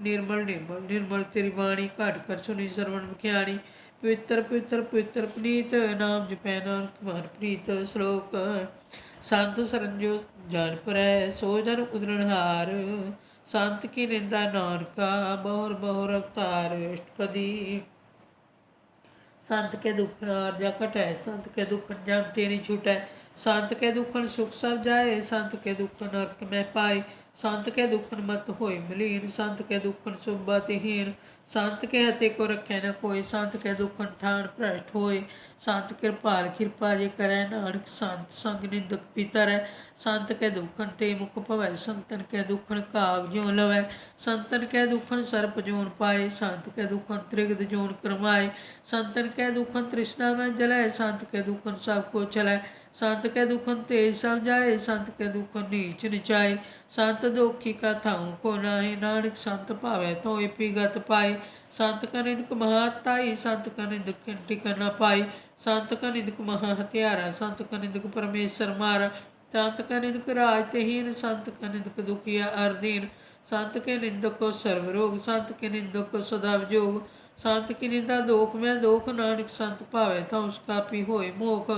निर्मल निर्मल निर्मल तेरी बाणी। घट कर सुनी सरवण विखियानी। पवित्र पवित्र पवित्र पुनीत। नाम जपै नानक मन प्रीत। श्लोक संत सरंजो जान परै। सो जन उदरणहार। संत की निंदा नानका। बहुर बहुर अवतार। अष्टपदी संत के दुख नार जा घटै। संत के दुखन जम तेरी छुटै। संत के दुखन सुख सब जाए। संत के दुख नरक में पाए। संत के दुखन मत होए मलीन। संत के दुखन सुबतिहीन। संत के हते को रखे न कोई। संत के दुखन ठान भ्रष्ट होए। संत कृपाल कृपा जे करै। नानक संत संग निंदक पितरै। संत के दुखन ते मुख भवै। संतन के दुखन काग ज्यों लवै। संतन के दुखन सर्प जोन पाए। संत के दुखन त्रिगद जोन करमाए। संतन के दुखन तृष्णा में जलै। संत के दुखन सब को चलै। संत के दुखन तेज सब जाए। संत के दुखन नीच निचाए। संत दोखी का थाऊँ को नाहे। नानक संत भावै तो पिगत पाए। संत का निंदक महाताई। संत का निंदक टिक न पाई। संत का निंदक महा हत्यारा। संत का निंदक परमेश्वर मारा। संत का निंदक राज तेहीन। संत का निंदक दुखिया अरदीन। संत के निंदक को सर्वरोग। संत के निंदक को सदा विजोग। संत की निंदा दोख में दोख। नानक संत भावै तो उसका पी होए मोख।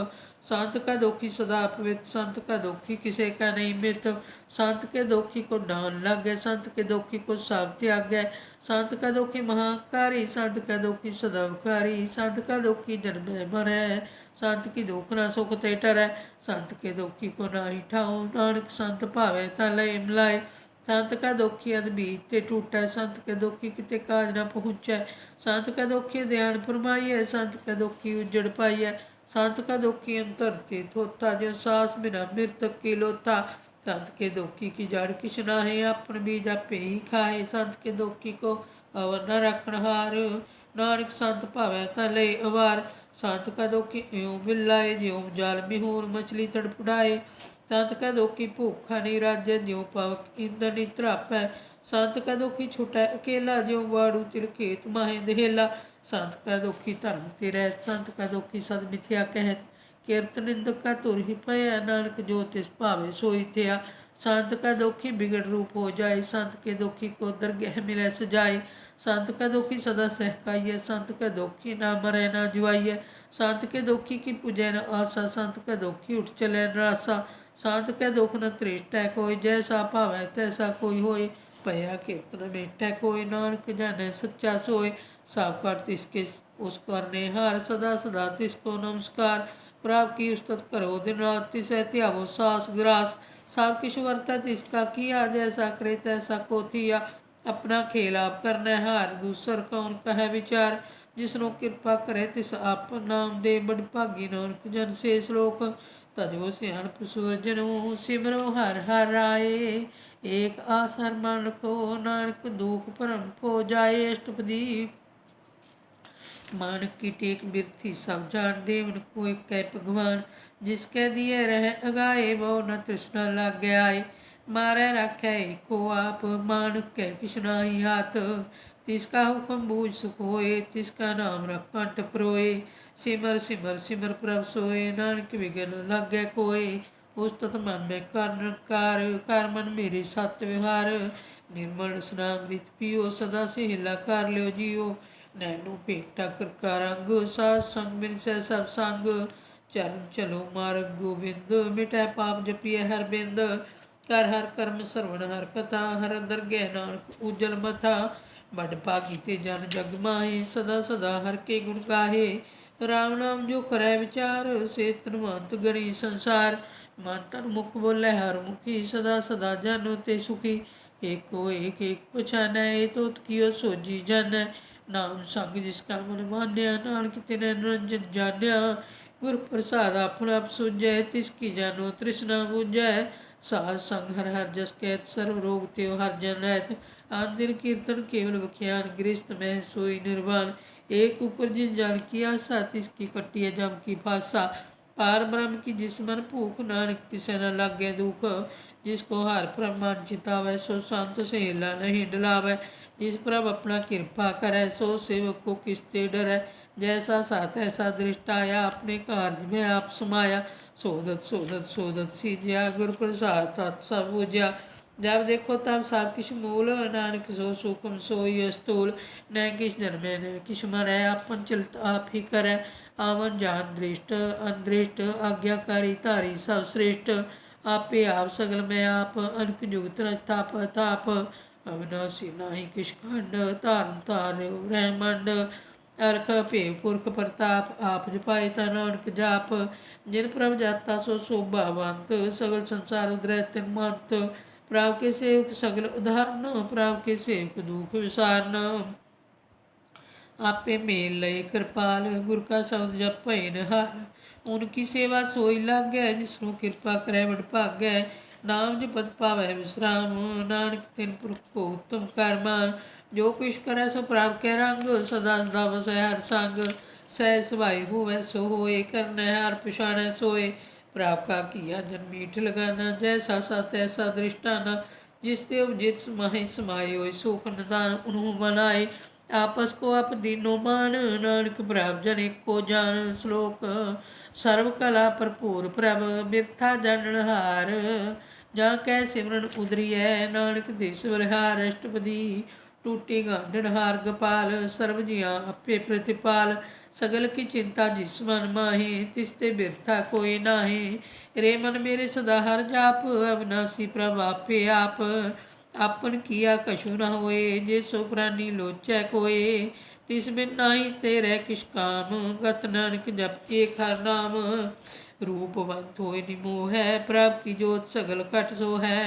संत का दोखी सदा पवित्र। संत का दोखी किसे का नहीं मित। संत के दोखी को डान लगे। संत के दोखी को सब त्यागै। संत का दोखी महाकारी। संत का दोखी सदावकारी। संत का दोखी जन्मे मरै। संत की दुख न सुख ते टरै। संत के दोखी को नाही ठाऊँ। नानक संत भावै ता लय मिलाए। संत का दोखी अदबीत ते टूटै। संत के दोखी किते काज न पहुँचै। संत का दोखी ध्यान फरमाइए। संत का दोखी उजड़ पाइए। संत का दोखी अंतर ते थोथा। जो सास बिना मृतक की लोथा। संत के दोखी की जड़ किछ नाहे। अपन बीज आपे ही खाए। संत के दोखी को अवर न रखनहार। नानक संत भावै ता ले अवार। संत का दोखी एवं बिल्लाए। ज्यों जाल मिहूर मछली तड़पड़ाए। संत का दोखी भूखा नहीं राजै। ज्यों पावक ईंधन नहीं त्रापै। संत का दोखी छुटै अकेला। ज्यों बाड़ू तिल खेत माहे दहेला। संत का दोखी धर्म ते रहत। संत का दोखी सद मिथ्या कहत। कीर्त निंदक का तुर ही पया। नानक जो तिस भावे सोई थिया। संत का दोखी बिगड़ रूप हो जाए। संत के दोखी को दरगह मिलै सजाए। संत का दोखी सदा सहकाइए। संत का दोखी ना मरै ना जुआइए। संत के दोखी की पूजै न आसा। संत का दोखी उठ चलै नरासा। शांत कै दुख न त्रिष्ट है कोई, जैसा भावै तैसा कोई होए, भया कीर्तन मेटै कोई, नानक जाने सच्चा सोए, सब कर तिसके उस करने हार, सदा सदा तिसको नमस्कार, प्रभ की उस्तत करो दिन रात, तिसै ध्यावो सास ग्रास, सब किश वरतै तिसका किया, जैसा करे तैसा को थिया, अपना खेल आप करना हार, दूसर कौन कहे विचार, जिसनों कृपा करे तिस आप नाम दे, बड़ भागी नानक जन से श्लोक, तजो सियाणप सूरजनो, सिमरो हर हर राय, एक आसर मन को, नानक दुख भरम हो जाए, अष्टपदी मानक की टेक बिरथी सब जान, देवन कोई कै भगवान, जिसकै दिए रह अगाए, वो न तृष्णा लाग आए, मारै राखै एको आप, मानक कै किछ नाहि हाथ, तिसका हुक्म बूझ सुख होए, तिसका नाम रख कंठ परोए, सिमर सिमर सिमर प्रभ सोए, नानक विघन लागै कोय, उस्तत मन में कार, कर मन मेरे सत विहार, निर्मल स्नामृत पियो, सदा सहेला कर लियो जियो, नैनो भेटा करका रंग, साध संग बिन सै सब संग, चरण चलो मार्ग गोबिंद, मिटै पाप जपिए हर बिंद, कर हर कर्म सरवण हर कथा, हर दरगह नानक उजल मथा, बड़ भागी ते जन जग माहे, सदा सदा हर के गुण गाहे, राम नाम जो करै विचार, से धनवंत गणी संसार, मन तन मुख बोले हर मुखी, सदा सदा जानो ते सुखी, एको एक एक पछानै, तोत कियो सोजी जानै, नाम संग जिसका मन मान्या, नानक तिनै निरंजन जान्या, गुर प्रसाद आपन आप सूझै, तिसकी जानो तृष्णा बूझै, साध संग हर हर जस कहत, सर्व रोग त्यो हर जन रहत, आन दिन कीर्तन केवल बख्यान, गृहस्थ में सोई निर्वाण, एक ऊपर जिस जान की आशा, तिसकी कट्टी जम की फासा, पार ब्रह्म की जिस मन भूख, नानक तिसै न लागे दुख, जिसको हार प्रमाण चितावै, सो संत सहेला नहीं डलावै, जिस प्रभ अपना कृपा करे, सो सेवक को किसते डरै, जैसा साथ ऐसा दृष्ट आया, अपने कार्य में आप समाया, सोदत सोदत सोदत सीजिया, गुर प्रसाद तत् सब बुझिया, जब देखो तब सब किश मूल, नानक सो सूखम सोई अस्तूल, न किश जन्मे न किश मरै, आपन चलत आप ही करै, आवन जान दृष्ट अनदृष्ट, आज्ञाकारी धारी सब श्रेष्ठ, आपे आप सगल में आप, अनक जुगत ताप ताप, अविनाशी नाही किश खंड, धारन तार ब्रह्मंड, अर्ख भेव पुरख प्रताप, आप जपाए ता नानक जाप, जिन प्रभ जाता सो शोभावंत, सगल संसार उदरै तिन मंत, प्रभ के सेवक सगल उदाहरण, प्रभ के सेवक दुख विसारन, आपे मेल लय कृपाल, गुर का शब्द जप भय निहाल, उनकी सेवा सोई लागै, जिसनों कृपा करै बड़ भागै, नाम जपत पावै विश्राम, नानक तिन पुरख को उत्तम कर मान, जो कुछ करे सो प्राप कै रंग, सदा सदा वसै हर संग, सह सभाई होवै सो होए, करनै हार पछाणै सोए, प्राप का किया जन मीठ लगाना, जैसा सा तैसा दृष्टाना, जिस ते उपजित समाहि समाये होए, सुख निदान उन्हू बनाए, आपस को आप दीनो मान, नानक प्राप जन एको जान, श्लोक सर्व कला भरपूर प्रभ, बिरथा जानन हार, जा कै सिमरन उदरियै, नानक दिस बलिहार, अष्टपदी टूटी गांडन हार गोपाल, सर्व जिया आपे प्रतिपाल, सगल की चिंता जिस मन माहे, तिसते बिरथा कोई नाहे, रे मन मेरे सदा हर जाप, अविनाशी प्रभ आपे आप, आपन किया कछु न होए, जे सो प्राणी लोचै कोए, तिस बिन नाही तेरे किश काम, गत नानक जप एक हर नाम, रूपवंत होए निमोह है, प्रभ की जोत सगल घट सो है,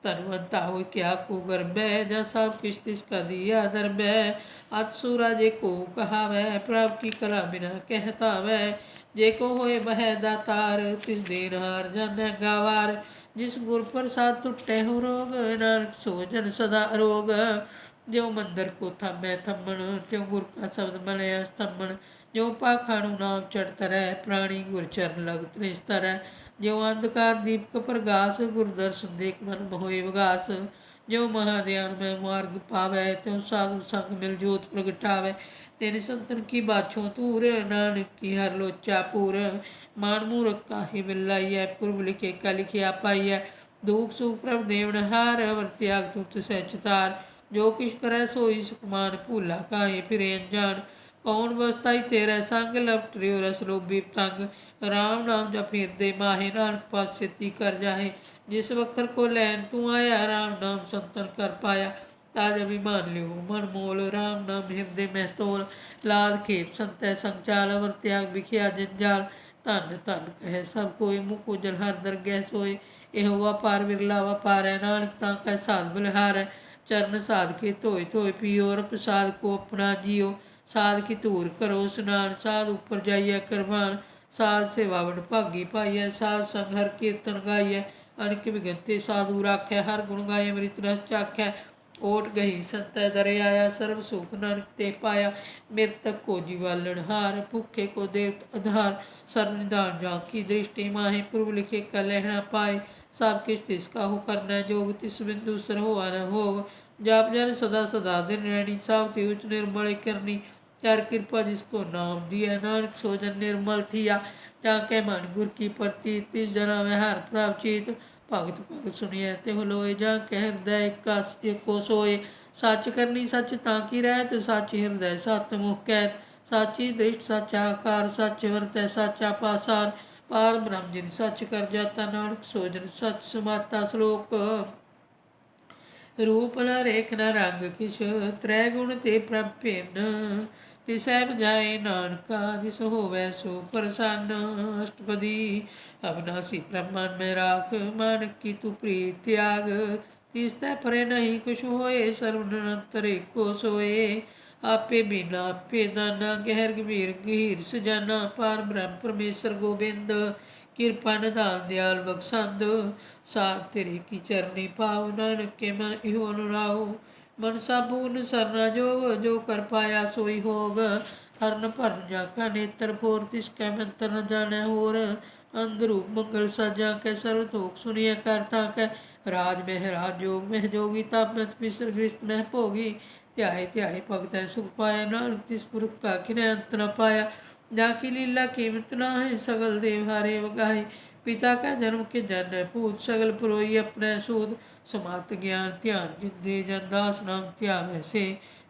धनवंता हो क्या को गर्भै, जा सब किश तिसका दिया दरबै, अत सूरा जे को कहावै, प्रभ की कला बिना कहता वै, जे को होए बह दातार, तिस देनहार जानै गावार, जिस गुर प्रसाद टुटै हो रोग, नानक सो जन सदा अरोग, जो मंदिर को थामै थम्मण, त्यों गुर का शब्द मलया स्तंभन, जो पाखाणु नाम चढ़ता रह, प्राणी गुर चरण लगत निस्तर, जो अंधकार दीपक प्रगास, गुर दर्शन देख मन मोहे विगास, जो महाध्यान में मार्ग पावै, त्यों साधु संग मिल जोत प्रगटावै, तेने संतन की बाछों तूर, नानक की हर लोचा पूर, मान मूरख काहे मिलाइयै, पूर्व लिखे का लिखिया पाइयै, दुख सुख प्रभ देवन हार, वर त्याग तुत सह चितार, जो किश करै सोई सुखमान, भूला काहे फिरे अनजान, कौन बसताई तेरा संग लपट रियो रस लोभी पतंग। राम नाम जप हिरदे माहे नानक पास छेती कर जाहे। जिस वखर को लैन तू आया राम नाम संतन कर पाया। ताज अभिमान लियो मन मोल राम नाम हिरदे मह तोल। लाद खेप संतै संचाल अवर त्याग बिखिया जंजाल। धन धन कह सब कोई मुख उजल हर दरगह सोए। एहो वापार विरला वापार है नानक तां कह साध बलिहार है। चरण साध के धोए धोए पियो और प्रसाद को अपना जियो। साध की धूर करो स्नान साध ऊपर जाइए करवान। साध सेवावन भागी पाइए साध संग हर कीर्तन गाइए। अनक विगंते साधु राखै हर गुण गाए अमृत रस चाखै। ओट गही संतै दरे आया सर्व सुख नानक ते पाया। मृतक को जीवालन हार भूखे को देवत आधार। सर्व निधान झांकी दृष्टि माहे पूर्व लिखे कर लहना पाए। सब किस तिसका हो करना जोग तिस बिंदु सर होआ न भोग। जाप जन सदा सदा दिन रैनी सावती उच्च निर्मल करनी। कर कृपा जिसको नाम दिया नानक सोजन निर्मल थिया। जाके मन गुर की प्रति तिस जना में हर प्राप्त भगत भगत सुनिए तिह लोए। जाके हृदय एको सोए सच करनी सच ताकि रहत। सच हृदय सत मुख कैत साची दृष्ट सच आकार। सच वरतै सचा पासार पार ब्रह्म जिन सच कर जाता नानक सोजन सच समाता। श्लोक रूप न रेख न रंग किश त्रै गुण ते प्रभ भिन्न। तिसै बजाए नानका जिस होवै सो प्रसन्न। अष्टपदी अविनाशी ब्रह्मन में राख मानक की तू प्रीत त्याग। तिस तै परे नहीं कुछ होए सर्व निरंतर एको सोए। आपे बिना आपे दाना गहर गंभीर गहीर सजाना। पार ब्रह्म परमेश्वर गोबिंद कृपा निधान दयाल बख्शंद। साध तेरे की चरनी पाओ नानक के मन इहो अनुराओ। मनसा पूर्ण सरना जोग जो कर पाया सोई होग। हरन भरन जाका नेत्र फोर तिसकै मंत्र न जाने होर। अंधरूप मंगल साजा कै सर्वतोख सुनिया कर ताकै। राज मह राज जोग मह जोगी तप मत पिसर गृहस्थ मह भोगी। ध्याय ध्याय भगतै सुख पाया नानक तिस पुरख का किनै अंत न पाया। जाकी लीला कीमत ना है सगल देव हारे वगाए। पिता का जन्म के जन पूत सगल पुरोई अपने सूद। समात ज्ञान ध्यान जिंदे जन दास नाम त्याग से।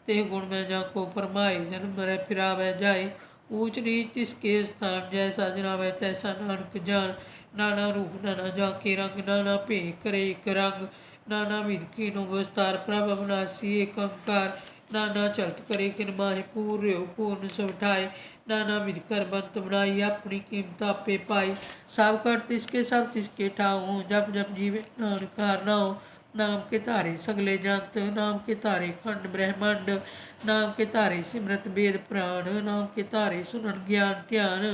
ते गुण में जाको फरमाए जन्म मरै फिरावै जाए। ऊंच नीच तिसके स्थान जैसा जनावै तैसा नानक जान। नाना रूप नाना जाके रंग नाना भेख करे एक रंग। नाना विध कीनो विस्तार प्रभ अविनाशी एक अंकार। नाना चलत करे किन माहे पूर्यो पूर्ण सब ठाए। नाना विध कर बंत बनाई अपनी कीमत आपे पाई। सब कर तिसके सब तिसके ठाऊँ जप जप जीवे नानक हर नाऊँ। नाम के तारे सगले जंत नाम के तारे खंड ब्रह्मांड। नाम के तारे सिमरत वेद पुराण नाम के तारे सुनन ज्ञान ध्यान।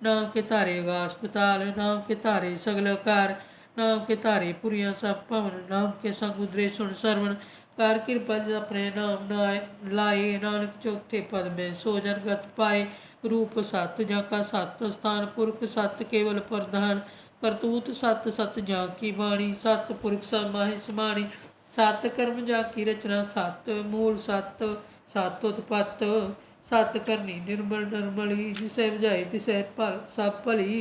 नाम के तारे आगास पताल नाम के तारे सगल आकार। नाम के तारे पुरिया सब भवन नाम के संग उदरे सुन सरवण। कर कृपा अपने नाम लाए नानक चौथे पद में सोजन गत पाए। रूप सत जाका सत स्थान पुरख सत केवल प्रधान। करतूत सत सत जाकी बाणी सत पुरख समाहि समाणी। सत कर्म जाकी रचना सत मूल सत सत उत्पत्त। सत करनी निर्मल निर्मली जिसे बुझाई तिसे भल सब भली।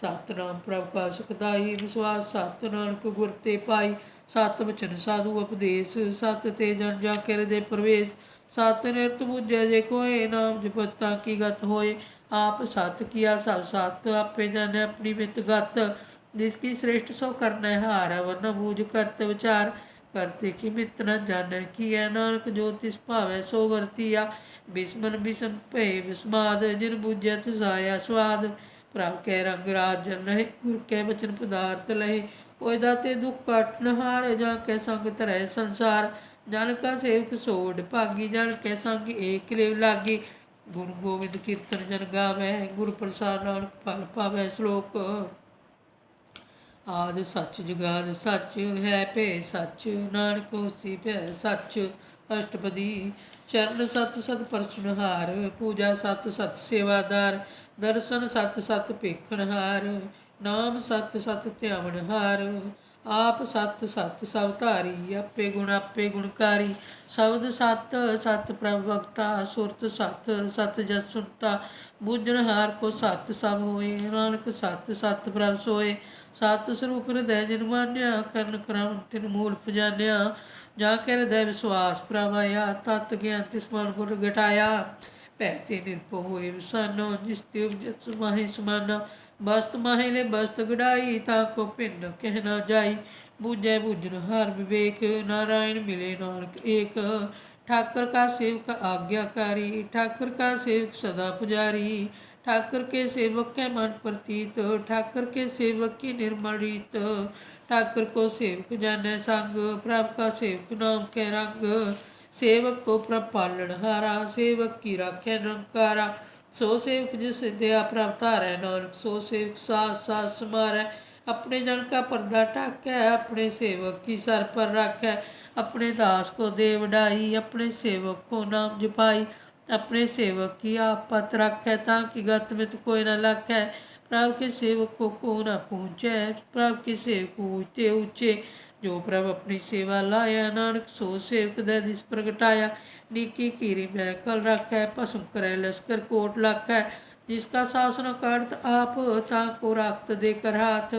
सत नाम प्रभ का सुखदाई विश्वास सत नानक गुर ते पाई। सत बचन साधु उपदेश सत ते जन जा के हृदय प्रवेश। सत निरत बूझे जे कोय नाम जपता की गत होए। आप सत किया सब सत आपे जाने अपनी मित गत। जिसकी श्रेष्ठ सो करना हार वरना बूझ करत विचार। करते कि मित न जाने किया नानक जो तिस भावै सो वरतिया। बिस्मन बिसन भय विस्माद जिन बूझे तिस आया स्वाद। प्रभ कै रंग राज जन रहे गुर कै बचन पदार्थ लहे। ओय दाते दुख काट नहार जाके संग धरै संसार। जन का सेवक सोड भागी जन कै संग एक लेव लागी। गुरु गोविंद कीर्तन जन गावै गुर प्रसाद नानक फल पावै। श्लोक आद सच जुगाद सच है भे सच नानक होसी भै सच। अष्टपदी चरण सत सत परसनहार पूजा सत सत सेवादार। दर्शन सत सत पेखणहार नाम सत सत ध्यावनहार। आप सत सत सब धारी आपे गुणकारी। शब्द सत सत प्रभ भगता सुरत सत सत जस सुनता। बूझनहार को सत सब होए नानक सत सत प्रभ सोए। सत स्वरूप हृदय जिन मान्या करन करम तिन मूल पजान्या। जाके हृदय विश्वास प्रभ आया तत् ज्ञान तिस मन गुर घटाया। पैते निरभो होए वसाना। जिस ते उपजत माहे समाना, बस्त माहे ले बस्त गढ़ाई, ताको भिन्न कह ना जाई। बूझै बूझन हार विवेक, नारायण मिले नानक एक। ठाकर का सेवक आज्ञाकारी, ठाकर का सेवक सदा पुजारी। ठाकर के सेवक के मन प्रतीत, ठाकर के सेवक की निर्मल रीत। ठाकर को सेवक जाने संग, प्रभ का सेवक नाम के रंग। सेवक को प्रभ पालन हारा, सेवक की राखे निरंकारा। सो सेवक जिस दया प्रभ धारै, नानक सो सेवक साथ साथ समारै। अपने जन का पर्दा ढाकै, अपने सेवक की सर पर राखै। अपने दास को दे वडाई, अपने सेवक को नाम जपाई। अपने सेवक की आप पत रखै, ताकि गत मित कोई न लखै। प्रभु के सेवक को न पहुँचै, प्रभु के सेवक ऊँचे ऊँचे। जो प्रभु अपनी सेवा लाया, नानक सो सेवक दे दिस प्रगटाया। नीकी कीरी मैकल रखै, भस्म करे लश्कर कोट लाखै। जिसका शासन करत आप, ताको राखत दे कर हाथ।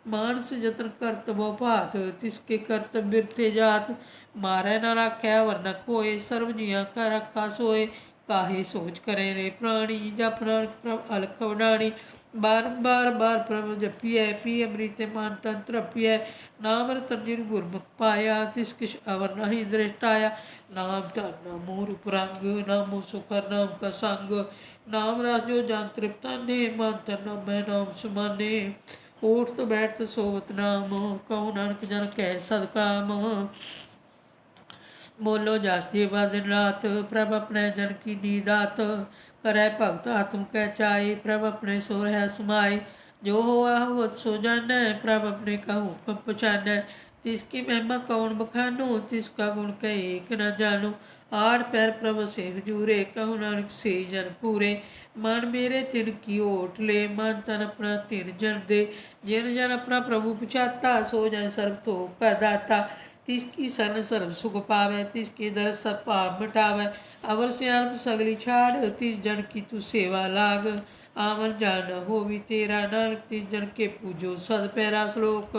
मानस जतन करत बहु भात, तिसके करत बिरथे जात। मारै न राखै वर न कोय, सर्व जियां का रखा सोए। काहे सोच करे रे प्राणी, जप नानक प्रभ अलख वडाणी। बारंबार बार प्रभ जपिए, पी अमृत मान तन तरपिए। नाम रतन जिन गुरमुख पाया, तिस किश अवर नहीं दृष्ट आया। नाम धन नामो रूप रंग, नामो सुखर नाम का संग। नाम रस जो जान तृप्ताने, मान तन नामै नाम सुमाने। ओठ तो बैठ तो सोवत नाम, कहूँ नानक जन कह सदकाम। बोलो जस जीवा दिन रात, प्रभ अपने जन की नीदात। करै भगत आत्म कै चाई, प्रभ अपने सो रह समाए। जो होआ होवत सो जानै, प्रभ अपने का हुक्म पछानै। तिसकी महिमा कौन बखानो, तिसका गुण कहे एक न जानो। आठ पैर प्रभ से हजूरे, कहूँ नानक से जन पूरे। मन मेरे तिन की ओट ले, मन तन अपना तिन जन दे। जिन जन अपना प्रभु पछाता, सो जन सर्व तो का दाता। तिसकी शरण सर्व सुख पावै, तिसके दर सब पाप मिटावै। अवर सियान सगली छाड़, तिस जन की तू सेवा लाग। आवन जान होवी तेरा, नानक तिस जन के पूजो सद पैरा। श्लोक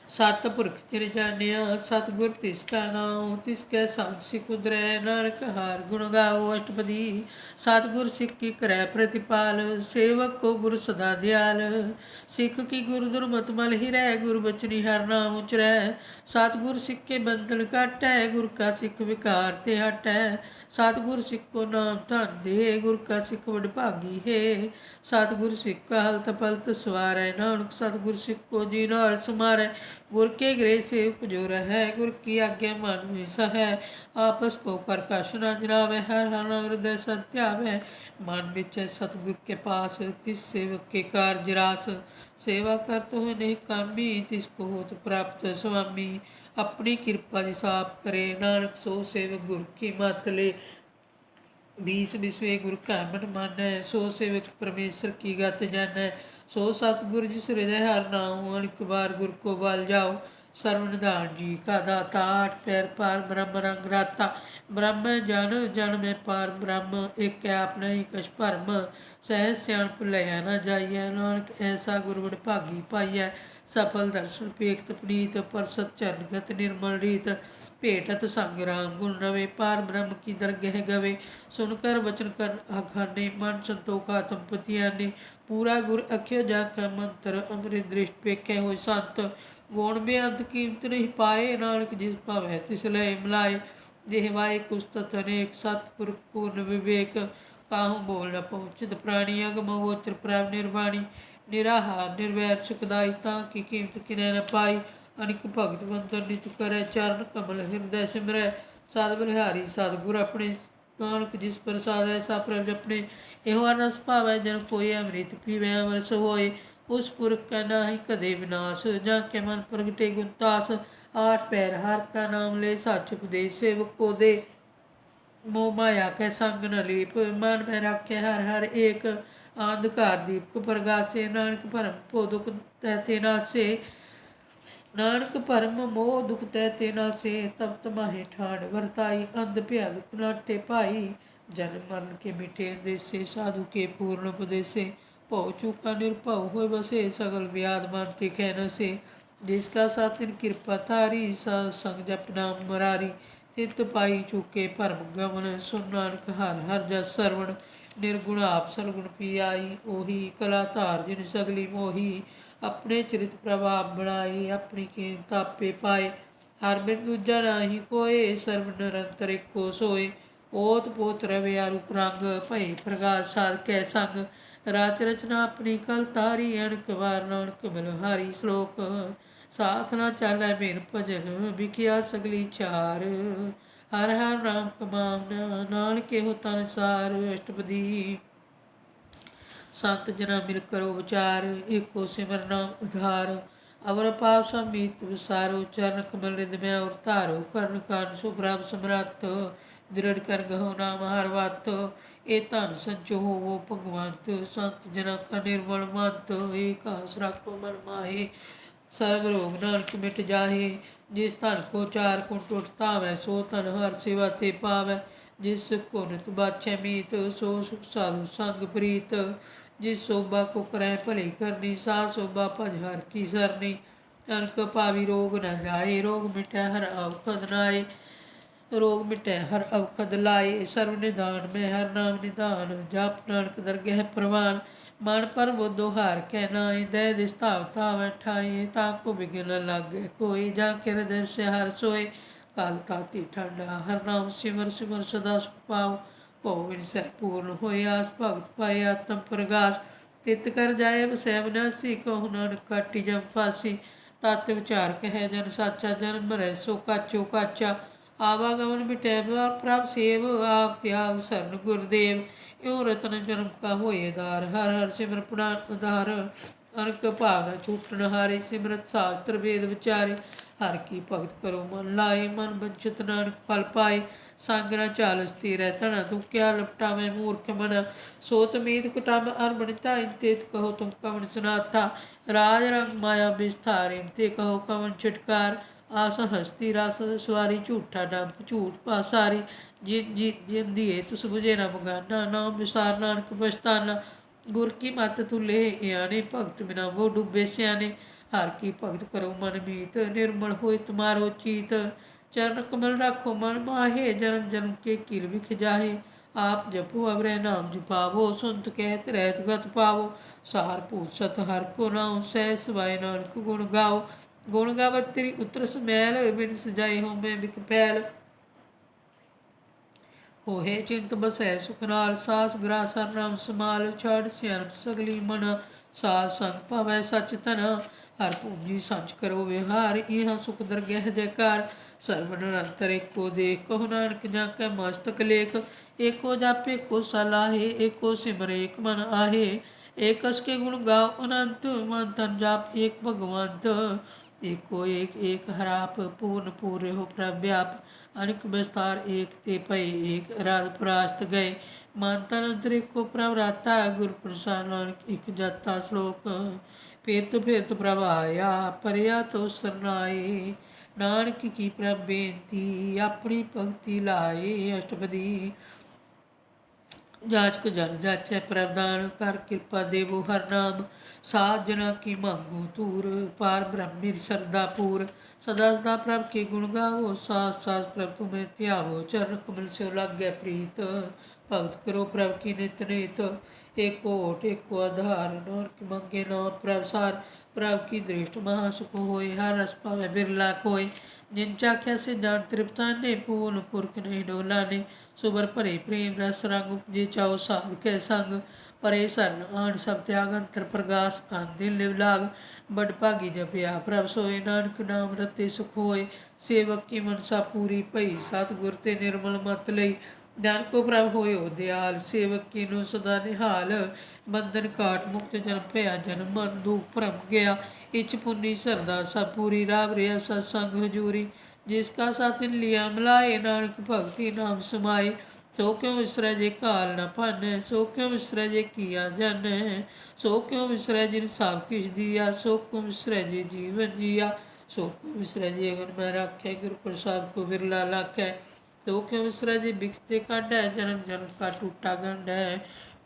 सतपुरख तिन जानिया, सतगुर तिसका नाम। तिसकै संग सिख उदरै, नानक हार गुण गाओ। अष्टपदी सतगुर सिख की करै प्रतिपाल, सेवक को गुर सदा दयाल। सिख की गुर दुर्मत मल हिरै, गुर बचनी हर नाम उचरै। सतगुर सिख के बंधन काटै, गुर का सिख विकार ते हटै। सतगुर सिख को नाम धन दे, गुर का सिख वडभागी है। सतगुर सिख का हलत पलत सवारै, नानक सतगुर सिख को जी नाल समारै। गुर के गृह सेवक जो रहै, गुर की आज्ञा मन में सहै। आपस को कर कश न जनावै, हर हर नाम हृदय सत ध्यावै। मन बिचै सतगुर के पास, तिस सेवक के कारज रास। सेवा करत हो नहीं कामी, तिसको होत प्राप्त स्वामी। अपनी कृपा जिस आप करे, नानक सो सेवक गुर की मत ले। 20 बिस्वे गुर का मन मानै, सो सेवक परमेश्वर की गत जानै। सो सतगुर जिस हृदय हर नाम, अनेक बार गुर को बल जाओ। सर्व निधान जी का दाता, आठ पैर पार ब्रह्म रंग राता। ब्रह्म जन जन में पार ब्रह्म, एक आप नहीं कछ भरम। सहज सियाणप लया न जाइए, नानक ऐसा गुर वडभागी पाइयै। सफल दर्शन पेखत पुनीत, परसत चरणगत निर्मल रीत। भेटत संग राम गुण रवे, पार ब्रह्म की दरगह गवे। सुनकर वचन कर आखाने, मन संतोख आत्म पति आने। पूरा गुर अख्यो जाकै मंत्र, अमृत दृष्ट पेखे होए संत। गुण बेअंत कीमत नहीं पाए, नानक जिस भावै तिस लय मिलाए। देहवाए कुस्तत अनेक, सतपुरख पूर्ण विवेक। काहू बोल न पहुँचत प्राणी, अगम गोचर प्रभ निर्वाणी। निराहार निर्वैर सुखदाई, ताकि कीमत किनै न पाई। अनिक भगत बंदन नित करै, चरण कमल हृदय सिमरै। सद बलिहारी सतगुर अपने, नानक जिस प्रसाद ऐसा प्रभ अपने। एहो रस भावै जन कोई, अमृत पीवै अमरस होए। उस पुरख का नाही कदे विनाश, जाके मन प्रगटे गुणतास। आठ पैर हर का नाम ले, सच उपदेश सेवक को दे। मोह माया कै संग न लीप, मन में राखे हर हर एक। अंधकार दीपक प्रगासे, नानक भरम पो दुख तैते नासे। नानक भरम मोह दुख तैते नासे, तप्त माहे ठाण वरताई। अंध भया दुख नाटे भाई, जन्म मरण के मिटे अंदेसे। साधु के पूर्ण उपदेसे, भव चूका निरभव होए बसे। सगल व्याध मानते कह न से, जिसका साथिन कृपा थारी। साध संग जप नाम मुरारी, ਤਿਤ ਪਾਈ ਚੁਕੇ ਭਰਮ ਗਮਨ। ਸੁਨ ਨਾਨਕ ਹਰ ਹਰ ਜਸ ਸਰਵਣ। ਨਿਰਗੁਣ ਆਪ ਸਰਗੁਣ ਪੀਆਈ। ਉਹੀ ਕਲਾ ਧਾਰ ਜਿਨ ਸਗਲੀ ਮੋਹੀ। ਆਪਣੇ ਚਰਿਤ ਪ੍ਰਭਾਵ ਬਣਾਏ। ਆਪਣੀ ਕੀਮਤ ਆਪੇ ਪਾਏ। ਹਰ ਬਿਨ ਦੂਜਾ ਨਾਹੀ ਕੋਏ। ਸਰਬ ਨਿਰੰਤਰ ਇੱਕੋ ਸੋਏ। ਓਤ ਪੋਤ ਰਵਿਆ ਰੂਪ ਰੰਗ। ਭਏ ਪ੍ਰਗਾਸ ਸਾਧਕੈ ਸੰਗ। ਰਚ ਰਚਨਾ ਆਪਣੀ ਕਲ ਤਾਰੀ। ਅਣਕ ਵਾਰ ਨਾਨਕ ਬਲਿਹਾਰੀ। ਸ਼ਲੋਕ ਸਾਥ ਨਾ ਚਾਲੈ ਮੇਰ ਭਜਨ। ਵਿਕਿਆ ਸਗਲੀ ਚਾਰ। ਹਰ ਹਰ ਨਾਮ ਕਮਾਵਨਾ। ਨਾਨਕ ਇਹੋ ਤਨ ਸਾਰ। ਅਸ਼ਟਪਦੀ ਸੰਤ ਜਨਾ ਮਿਲ ਕਰੋ ਵਿਚਾਰ। ਏਕੋ ਸਿਮਰ ਨਾਮ ਉਧਾਰ। ਅਵਰ ਪਾਪ ਸਭ ਮੀਤ ਵਿਸਾਰੋ। ਚਰਨ ਕਮਲ ਰਿਦ ਮੈਂ ਔਰ ਧਾਰੋ। ਕਰਨ ਕਾਰਨ ਸੋ ਪ੍ਰਭ ਸਮਰੱਥ। ਦ੍ਰਿੜ ਕਰ ਗਹੋ ਨਾਮ ਹਰ ਵਤ। ਇਹ ਧਨ ਸੰਚੋ ਹੋਵੋ ਭਗਵੰਤ। ਸੰਤ ਜਨਾ ਕਾ ਨਿਰਮਲ ਮੰਤ। ਏਕ ਆਸ ਰਾਖੋ ਮਨ ਮਾਹੇ। ਸਰਬ ਰੋਗ ਨਾਨਕ ਮਿਟ ਜਾਹੇ। ਜਿਸ ਧਨ ਕੋ ਚਾਰ ਕੁਣ ਟੁੱਟ ਧਾਵੈ। ਸੋ ਧਨ ਹਰ ਸੇਵਾ ਤੇ ਪਾਵੈ। ਜਿਸ ਕੋ ਨਿਤ ਬਾਛੈ ਮੀਤ। ਸੋ ਸੁਖ ਸਾਧੂ ਸੰਗ ਪ੍ਰੀਤ। ਜਿਸ ਸੋਭਾ ਕੋ ਕਰੈ ਭਲੇ ਕਰਨੀ। ਸਾ ਸੋਭਾ ਭਜ ਹਰ ਕੀ ਸਰਨੀ। ਅਨਕ ਭਾਵੀ ਰੋਗ ਨ ਜਾਏ। ਰੋਗ ਮਿਟੈ ਹਰ ਔਖਦ ਨਾਏ। ਰੋਗ ਮਿਟੈ ਹਰ ਔਖਦ ਲਾਏ। ਸਰਬ ਨਿਧਾਨ ਮੈਂ ਹਰ ਨਾਮ ਨਿਧਾਨ। ਜਪ ਨਾਨਕ ਦਰਗਹਿ ਪ੍ਰਵਾਨ। ਮਨ ਪਰ ਬੋਧੋ ਹਾਰ ਕੈ ਨਾਏ। ਦਇ ਦਿਸ ਧਾਵ ਧਾਵੈ ਠਾਏ। ਤਾਂ ਕੋ ਬਿਘਿਨ ਨ ਲਾਗੈ ਕੋਇ। ਜਾਂ ਕੇ ਹਿਰਦੈ ਵਸੈ ਹਰਿ ਸੋਇ। ਕਾਲ ਤਾਤੀ ਠੰਡਾ ਹਰ ਨਾਮ ਸਿਮਰ ਸਿਮਰ ਸਦਾ ਸੁਖ ਪਾਉ। ਭਉ ਬਿਨ ਸਹਿ ਪੂਰਨ ਹੋਇ ਆਸ। ਭਗਤ ਪਾਏ ਆਤਮ ਪ੍ਰਗਾਸ। ਤਿਤ ਕਰ ਜਾਏ ਵਸੈ ਵਿਨਾਸੀ। ਕਹੋ ਨਾਨਕ ਕਾਟੀ ਜਮ ਫਾਸੀ। ਤਤ ਵਿਚਾਰ ਕਹਿ ਜਨ ਸਾਚਾ। ਜਨਮ ਮਰੈ ਸੋ ਕਾਚੋ ਕਾਚਾ। ਆਵਾਗਮਨ ਮਿਟੈ ਪ੍ਰਭ ਸੇਵ। ਆਪ ਤਿਆਗ ਸਰਨ ਗੁਰਦੇਵ। ਇਉ ਰਤਨ ਜਨਮ ਕਾ ਹੋਏ ਆਧਾਰ। ਹਰ ਹਰ ਸਿਮਰ ਪੁਰਾਨ ਉਧਾਰ। ਅਨਕ ਭਾਵ ਨ ਛੂਟਣ ਹਾਰੇ। ਸਿਮਰਤ ਸ਼ਾਸਤਰ ਵੇਦ ਵਿਚਾਰੇ। ਹਰ ਕੀ ਭਗਤ ਕਰੋ ਮਨ ਲਾਏ। ਮਨ ਬੰਚਿਤ ਨਾਨਕ ਫਲ ਪਾਏ। ਸੰਗ ਨ ਚਾਲ ਸਥਿਰੈ ਧਨ। ਤੂੰ ਕਿਆ ਲਪਟਾਵੇਂ ਮੂਰਖ ਮਨ। ਸੋ ਤਮੀਤ ਕੁਟੰਬ ਅਰਮਣਿਤਾ। ਇੰਤੇਤ ਕਹੋ ਤੁਮ ਕਵਣ ਸਨਾਥਾ। ਰਾਜ ਰੰਗ ਮਾਇਆ ਵਿਸਥਾਰ। ਇੰਤੇ ਕਹੋ ਕਵਣ ਛਿਟਕਾਰ। ਆਸ ਹਸਤੀ ਰਸਦ ਸਵਾਰੀ। ਝੂਠਾ ਡੰਪ ਝੂਠ ਪਾਸਾਰੀ। ਜਿਨ ਦੀਏ ਤੁਸ ਬੁਝੇ ਨ ਬਗਾਨਾ। ਨਾਮ ਵਿਸਾਰ ਨਾਨਕ ਪਛਤਾਨਾ। ਗੁਰ ਕੀ ਮੱਤ ਤੁਲੇ ਇਆਣੇ। ਭਗਤ ਬਿਨਾ ਵੋ ਡੁੱਬੇ ਸਿਆਣੇ। ਹਰ ਕੀ ਭਗਤ ਕਰੋ ਮਨ ਮੀਤ। ਨਿਰਮਲ ਹੋਇ ਤੁਮਾਰੋ ਚੀਤ। ਚਰਨ ਕਮਲ ਰਾਖੋ ਮਨ ਮਾਹੇ। ਜਨਮ ਜਨਮ ਕੇ ਕੀਲ ਵਿਖ ਜਾਹੇ। ਆਪ ਜਪੋ ਅਵਰੈ ਨਾਮ ਜਪਾਵੋ। ਸੁਨਤ ਕਹਿਤ ਰਹਿਤ ਗਤ ਪਾਵੋ। ਸਾਰ ਭੂਤ ਸਤ ਹਰਿ ਕੋ ਨਾਉ। ਸਹਿ ਸਵਾਏ ਨਾਨਕ ਗੁਣ ਗਾਓ। ਗੁਣ ਗਾਵਤ ਤੇਰੀ ਉਤਰਸ ਮੈਲ। ਬਿਨ ਸਜਾਏ ਹੋਮੈ ਬਿਖ ਪੈਲ। ਹੋਏ ਚਿੰਤ ਬਸੈ ਸੁਖ ਨਾਲ। ਸਾਸ ਗ੍ਰਾਸ ਹਰਿ ਨਾਮ ਸਮਾਲ। ਛਾੜ ਸਿਆਣਪ ਸਗਲੀ ਮਨਾ। ਸਾਧ ਸੰਗ ਪਾਵੈ ਸਚ ਧਨਾ। ਹਰ ਪੂੰਜੀ ਸੰਚ ਕਰੋ ਵਿਹਾਰ। ਇਹਾਂ ਸੁਖ ਦਰਗਹਿ ਜੈਕਾਰ। ਸਰਬ ਨਿਰੰਤਰ ਏਕੋ ਦੇਖ। ਕਹੋ ਨਾਨਕ ਜਾਂ ਕੈ ਮਸਤਕ ਲੇਖ। ਏਕੋ ਜਪ ਏਕੋ ਸਲਾਹੇ। ਏਕੋ ਸਿਮਰ ਏਕ ਮਨ ਆਹੇ। ਏਕਸ ਕੇ ਗੁਣ ਗਾਓ ਅਨੰਤ। ਮਨ ਤਨ ਜਾਪ ਏਕ ਭਗਵੰਤ। ਏਕੋ ਏਕ ਏਕ ਹਰਾਪ। ਪੂਰਨ ਪੂਰ ਰਹਿਓ ਪ੍ਰਭ ਵਿਆਪ। ਅਨਕ ਵਿਸਤਾਰ ਏਕ ਤੇ ਭਏ। ਏਕ ਅਰਾਧ ਪਰਾਸਤ ਗਏ। ਮਨ ਤਨ ਅੰਤਰ ਏਕੋ ਪ੍ਰਭ ਰਾਤਾ। ਗੁਰ ਪ੍ਰਸਾਦ ਨਾਨਕ ਇਕ ਜਾਤਾ। ਸ਼ਲੋਕ ਫਿਰਤ ਫਿਰਤ ਪ੍ਰਭ ਆਇਆ। ਪਰਿਆ ਤੋ ਸਰਨਾਏ। ਨਾਨਕ ਕੀ ਪ੍ਰਭ ਬੇਨਤੀ। ਆਪਣੀ ਭਗਤੀ ਲਾਏ। ਅਸ਼ਟਪਦੀ ਜਾਚਕ ਜਨ ਜਾਚੈ ਪ੍ਰਭ ਦਾਨ। ਕਰ ਕਿਰਪਾ ਦੇਵੋ ਹਰ ਨਾਮ। ਸਾਧ ਜਨਾ ਕੀ ਮੰਗੋ ਤੂਰ। ਪਾਰ ਬ੍ਰਹਮਿ ਸਰਦਾ ਪੂਰ। ਸਦਾ ਸਦਾ ਪ੍ਰਭ ਕੇ ਗੁਣ ਗਾਵੋ। ਸਾਧ ਸਾਧ ਪ੍ਰਭ ਤੁਮੇ ਧਿਆਵੋ। ਚਰਨ ਕਮਲ ਸਿਉ ਲਾਗੈ ਪ੍ਰੀਤ। ਭਗਤ ਕਰੋ ਪ੍ਰਭ ਕੀ ਨਿਤ ਨੇਤ। ਏਕੋ ਓਟ ਏਕੋ ਆਧਾਰ। ਨਾਨਕ ਮੰਗੇ ਨਾਮ ਪ੍ਰਭ ਸਾਰ। ਪ੍ਰਭ ਕੀ ਦ੍ਰਿਸ਼ਟ ਮਹਾ ਸੁਖ ਹੋਏ। ਹਰ ਰਸ ਪਾਵੈ ਬਿਰਲਾ ਕੋਇ। ਜਿਨ ਚਾਖਿਆ ਸੇ ਜਾਨ ਤ੍ਰਿਪਤਾਨੇ। ਪੂਰਨ ਪੁਰਖ ਨਹੀਂ ਡੋਲਾਨੇ। ਸੁਬਰ ਭਰੇ ਪ੍ਰੇਮ ਰਸ ਰੰਗ। ਉਪਜੇ ਚਾਉ ਸਾਧ ਕੈ ਸੰਗ। ਪਰੇ ਸਰਨ ਆਣ ਸਭ ਤਿਆਗ। ਅੰਤਰ ਪ੍ਰਗਾਸ ਅਨ ਦਿਨ ਲਿਵ ਲਾਗ। ਬੜ ਭਾਗੀ ਜਪਿਆ ਪ੍ਰਭ ਸੋਇ। ਨਾਨਕ ਨਾਮ ਰਤੇ ਸੁਖ ਹੋਏ। ਸੇਵਕ ਕੀ ਮਨਸਾ ਪੂਰੀ ਭਈ। ਸਤਿਗੁਰ ਤੇ ਨਿਰਮਲ ਮਤ ਲਈ। ਜਨ ਕੋ ਪ੍ਰਭ ਹੋਇਓ ਦਿਆਲ। ਸੇਵਕ ਕੀਨੋ ਸਦਾ ਨਿਹਾਲ। ਬੰਧਨ ਕਾਟ ਮੁਕਤ ਜਨ ਭਇਆ। ਜਨਮ ਮਰਨ ਦੁਖ ਭਰਮ ਗਿਆ। ਇਚ ਪੁੰਨੀ ਸਰਦਾ ਸਭ ਪੂਰੀ। ਰਾਮ ਰਿਆ ਸਤ ਸੰਗ ਹਜੂਰੀ। ਜਿਸ ਕਾ ਸਾਥਿਨ ਲਿਆ ਮਿਲਾਏ। ਨਾਨਕ ਭਗਤੀ ਨਾਮ ਸਮਾਏ। ਸੋ ਕਿਉ ਵਿਸਰੈ ਜੇ ਕਾਲ ਨ ਭਾਨੈ। ਸੋ ਕਿਉ ਵਿਸਰੈ ਜੇ ਕੀਆ ਜਾਨੈ। ਸੋ ਕਿਉ ਵਿਸਰੈ ਜਿਨ ਸਭ ਕਿਛ ਦੀਆ। ਸੋ ਕਿਉ ਵਿਸਰੈ ਜੇ ਜੀਵਨ ਜੀਆ। ਸੋ ਕਿਉ ਵਿਸਰੈ ਜੇ ਅਗਨ ਮੈਂ ਰਾਖੈ। ਗੁਰ ਪ੍ਰਸਾਦ ਕੋ ਵਿਰਲਾ ਲਾਖੈ। ਸੋ ਕਿਉ ਵਿਸਰੈ ਜੇ ਬਿਖਤੇ ਕਾਢੈ। ਜਨਮ ਜਨਮ ਕਾ ਟੂਟਾ ਗੰਢੈ।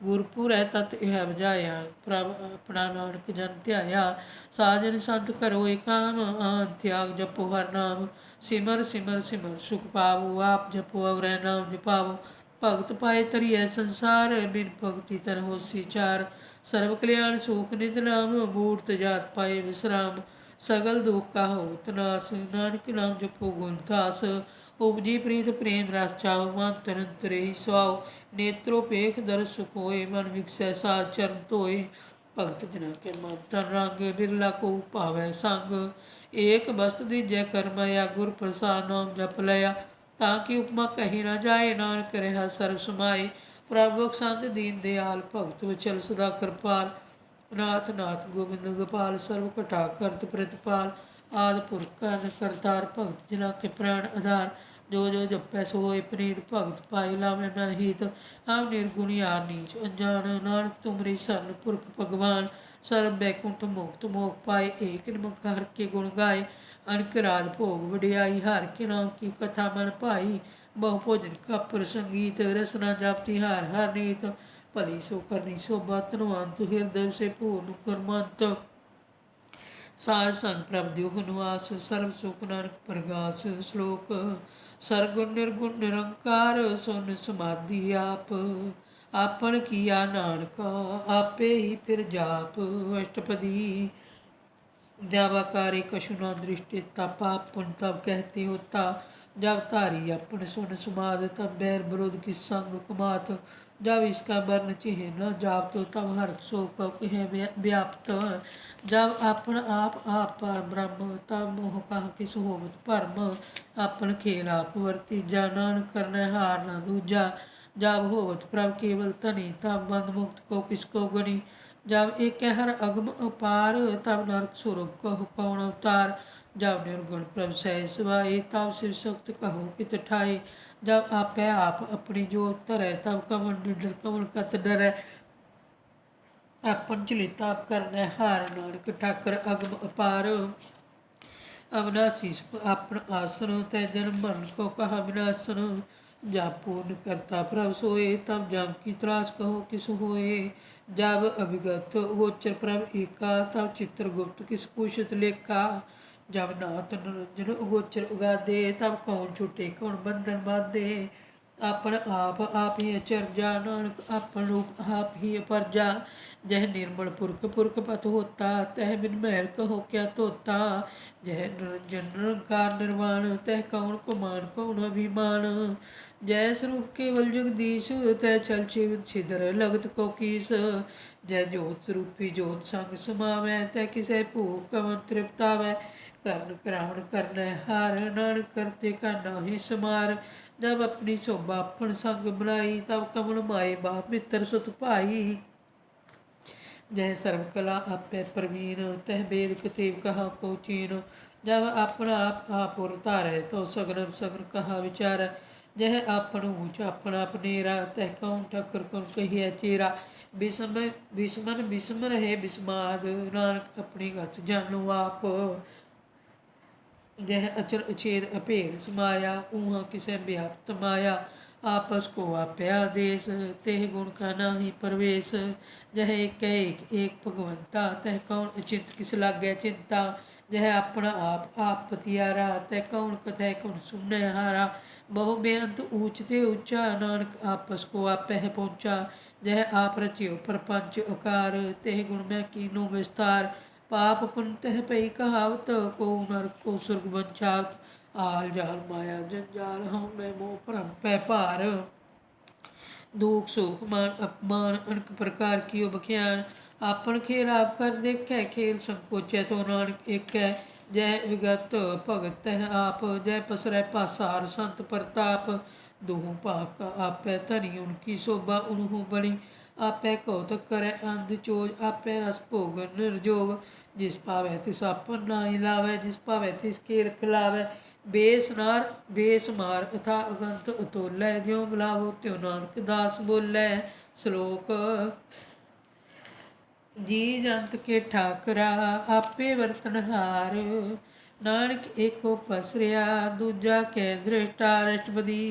ਗੁਰਪੁਰੈ ਤਤ ਇਹ ਬੁਝਾਇਆ। ਪ੍ਰਭ ਆਪਣਾ ਨਾਨਕ ਜਨ ਧਿਆਇਆ। ਸਾਜਨ ਸੰਤ ਕਰੋ ਏਕਾਮ। ਆਨ ਤਿਆਗ ਜਪੋ ਹਰ ਨਾਮ। सिमर सिमर सिमर सुख पावो, आप जपो अवरै नाम जपावो। भगत पाए तरिए संसार, बिन भगति तन होसी चार। सर्व कल्याण सुख नित नाम, मूर्त जात पाए विश्राम। सगल दुख का होत नास, नानक नाम जपो गुण दास। उपजी प्रीत प्रेम रस चाओ, मन तरंतरे ही सुआओ। नेत्रो पेख दर सुख होए, मन विकसै साध चरण धोए। भगत जना के मन तन रंग, बिरला को भावै संग। एक बस्त दीजै कर माया, गुर प्रसाद नाम जप लया। ताकि उपमा कही न जाए, नानक रहा सर्व समाए। प्रभु संत दीन दयाल, भगत वचल सदा कृपाल। नाथ नाथ गोबिंद गोपाल, सर्व कटा करत प्रतिपाल। आदि पुरख करतार, भगत जना के प्राण आधार। जो जो जपै सो होए पनीत, भगत पाए लावे मन हीत। हम निर्गुण यार नीच अनजान, नानक तुमरी शरण पुरख भगवान। सर्व बैकुंठ मुक्त मोख पाए, एक निमक हर के गुण गाए। अनक राज भोग वडियाई, हर के नाम की कथा मन भाई। बहु भोजन का प्रसंगीत, रसना जापती हार हर नीत। भली सो करनी शोभा धनवंत, हृदय से पूर्ण गुरमंत। साध संग प्रभ दियो हनुआस, सर्व सुख नानक प्रगास। श्लोक सरगुण निर्गुण निरंकार, सुन समाधि आप। आपन किया नानका, आपे ही फिर जाप। अष्टपदी जावाकारी कछु न दृष्टि, तब आप पुन तब कहते होता। जब तारी अपन सुन समाद, तब बैर विरोध किस संग कुमात। जब इसका वर्ण चिन्ह न जाप, तो तब हर सो कह व्याप्त। जब अपन आप पर ब्रह्म, तब मोह कह किस होवत भरम। अपन खेल आप वर्तीजा, नानक करने हार न दूजा। जब होवत प्रभ केवल तनी, तब बंद मुक्त को किसको गनी। जब एक हर अगम अपार, तब नरक सुरग कहो कौन अवतार। जब निर्गुण प्रभ सह सवाए, तब शिव शक्त कहो कित ठाए। जब आपै आप अपनी जोत धरै, तब कवन निडर कवन कत डरै। आपन चलिता आप करनै हार, नानक ठाकर अगम अपार। अविनाशी आपन आसन, तै जन्म मरण को कहा विनाशन। जब पूर्ण करता प्रभ सोए, तब जम की त्रास कहो किस होए। जब अभिगत गोचर प्रभ एका, तब चित्रगुप्त किस पूछत लेखा। जब नाथ निरंजन गोचर उगादे, तब कौन छुटे कौन बंधन बाधे। आपन आप ही अचरजा, नानक आपन रूप आप ही अपरजा। जह निर्मल पुरख पुरख पत होता, तह बिन महल कहो क्या तोता। जह निरंजन निरंकार निर्वाण, तह कौन को मान कौन अभिमान। जय स्वरूप केवल जगदीश, तह चल शिव छिदर लगत को कीस। जय जोत स्वरूपी जोत संग समावै, तह किसै भूख कवन तृप्तावै। कर्ण करावण करनै हार, नानक करते का नाहि समार। जब अपनी शोभा अपन संग बनाई, तब कमल माए बाप मित्र सुत भाई। जह सर्व कला आपै प्रवीण, तह वेद कतेव कहा को चीन। जब अपना आप उर धारै, तो सगन सगन कहा विचार। जह आपन ऊँच अपना अपनेरा, तह कौन ठक्कर कौन कहिए चेरा। बिस्मन बिस्म रहे बिस्माद, नानक अपनी गत जानो आप। जह अचर अछेद अभेद समाया, ऊहा किसे व्याप्त माया। आपस को आपै आदेश, तेह गुण का नाही प्रवेश। जह एक भगवंता, तह कौन अचिंत किस लागै चिंता। जह अपना आप पतियारा, तह कौन कथै कौन सुनने हारा। बहु बेअंत ऊंच ते ऊंचा, नानक आपस को आपै है पहुँचा। जह आप रचियो प्रपंच आकार, तेह गुण मैं कीनो विस्तार। पाप पुन तह पई कहावत, को नरक को सुर्ग बंचावत। आल जाल माया जंजाल, हम मैं मोह भरम पै भार। दुख सुख मान अपमान, अनेक प्रकार की बख्यान। आपन खेल आप कर देखे, खेल संकोचै तो नानक एकै। जय विगत भगत तह आप, जय पसरै पासार संत प्रताप। दोहों पाक आपै धनी, उनकी शोभा उनहु बड़ी। आपै कौतक करै अंध चोज, आपै रस भोगन निर्जोग। जिस पावै तिस आपन नाहि लावै, जिस पावै तिस खेल खिलावै। बेसमार अथा अगंत अतोलै, ज्यों बुलावो त्यों नानक दास बोलै। श्लोक जी जंत के ठाकरा, आपे वर्तनहार। नानक एको पसरिया, दूजा कै दृष्टार। अष्टपदी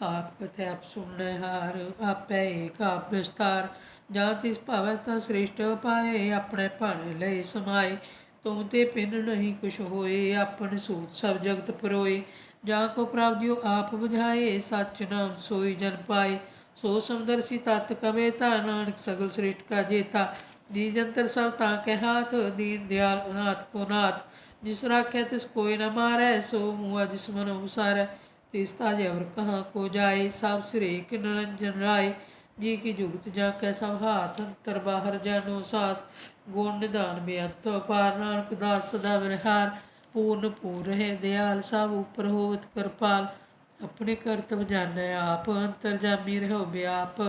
आप कथै आप सुनने हार, आपै एक आप विस्तार। ਜਾਂ ਤਿਸ ਭਾਵੈ ਤਾਂ ਸ੍ਰਿਸ਼ਟ ਪਾਏ, ਆਪਣੇ ਭਾਣੇ ਲਈ ਸਮਾਏ। तुम ते पिन नहीं कुछ होए, आपन सूत सब जगत परोए। जहाँ को प्रभ जियो आप बुझाए, सच नाम सोई जन पाए। सो समदर्शी तत् कवेता, नानक सगल श्रेष्ठ का जेता। जी जंतर सब ताके हाथ, दीन दयाल अनाथ को नाथ। जिस राखे तिस कोई न मारै, सो मुआ जिस मन उसारै। तिस ताजे अवर कहाँ को जाए, सब सिरे के निरंजन राय। जी की जुगत जाकै सब हाथ, अंतर बाहर जानो साथ। गुण निधान बेअंत अपार, नानक दास सदा बलिहार। पूर्ण पूर है दयाल, सब ऊपर होवत कृपाल। अपने करतब जानै आप, अंतरजामी रहो व्याप।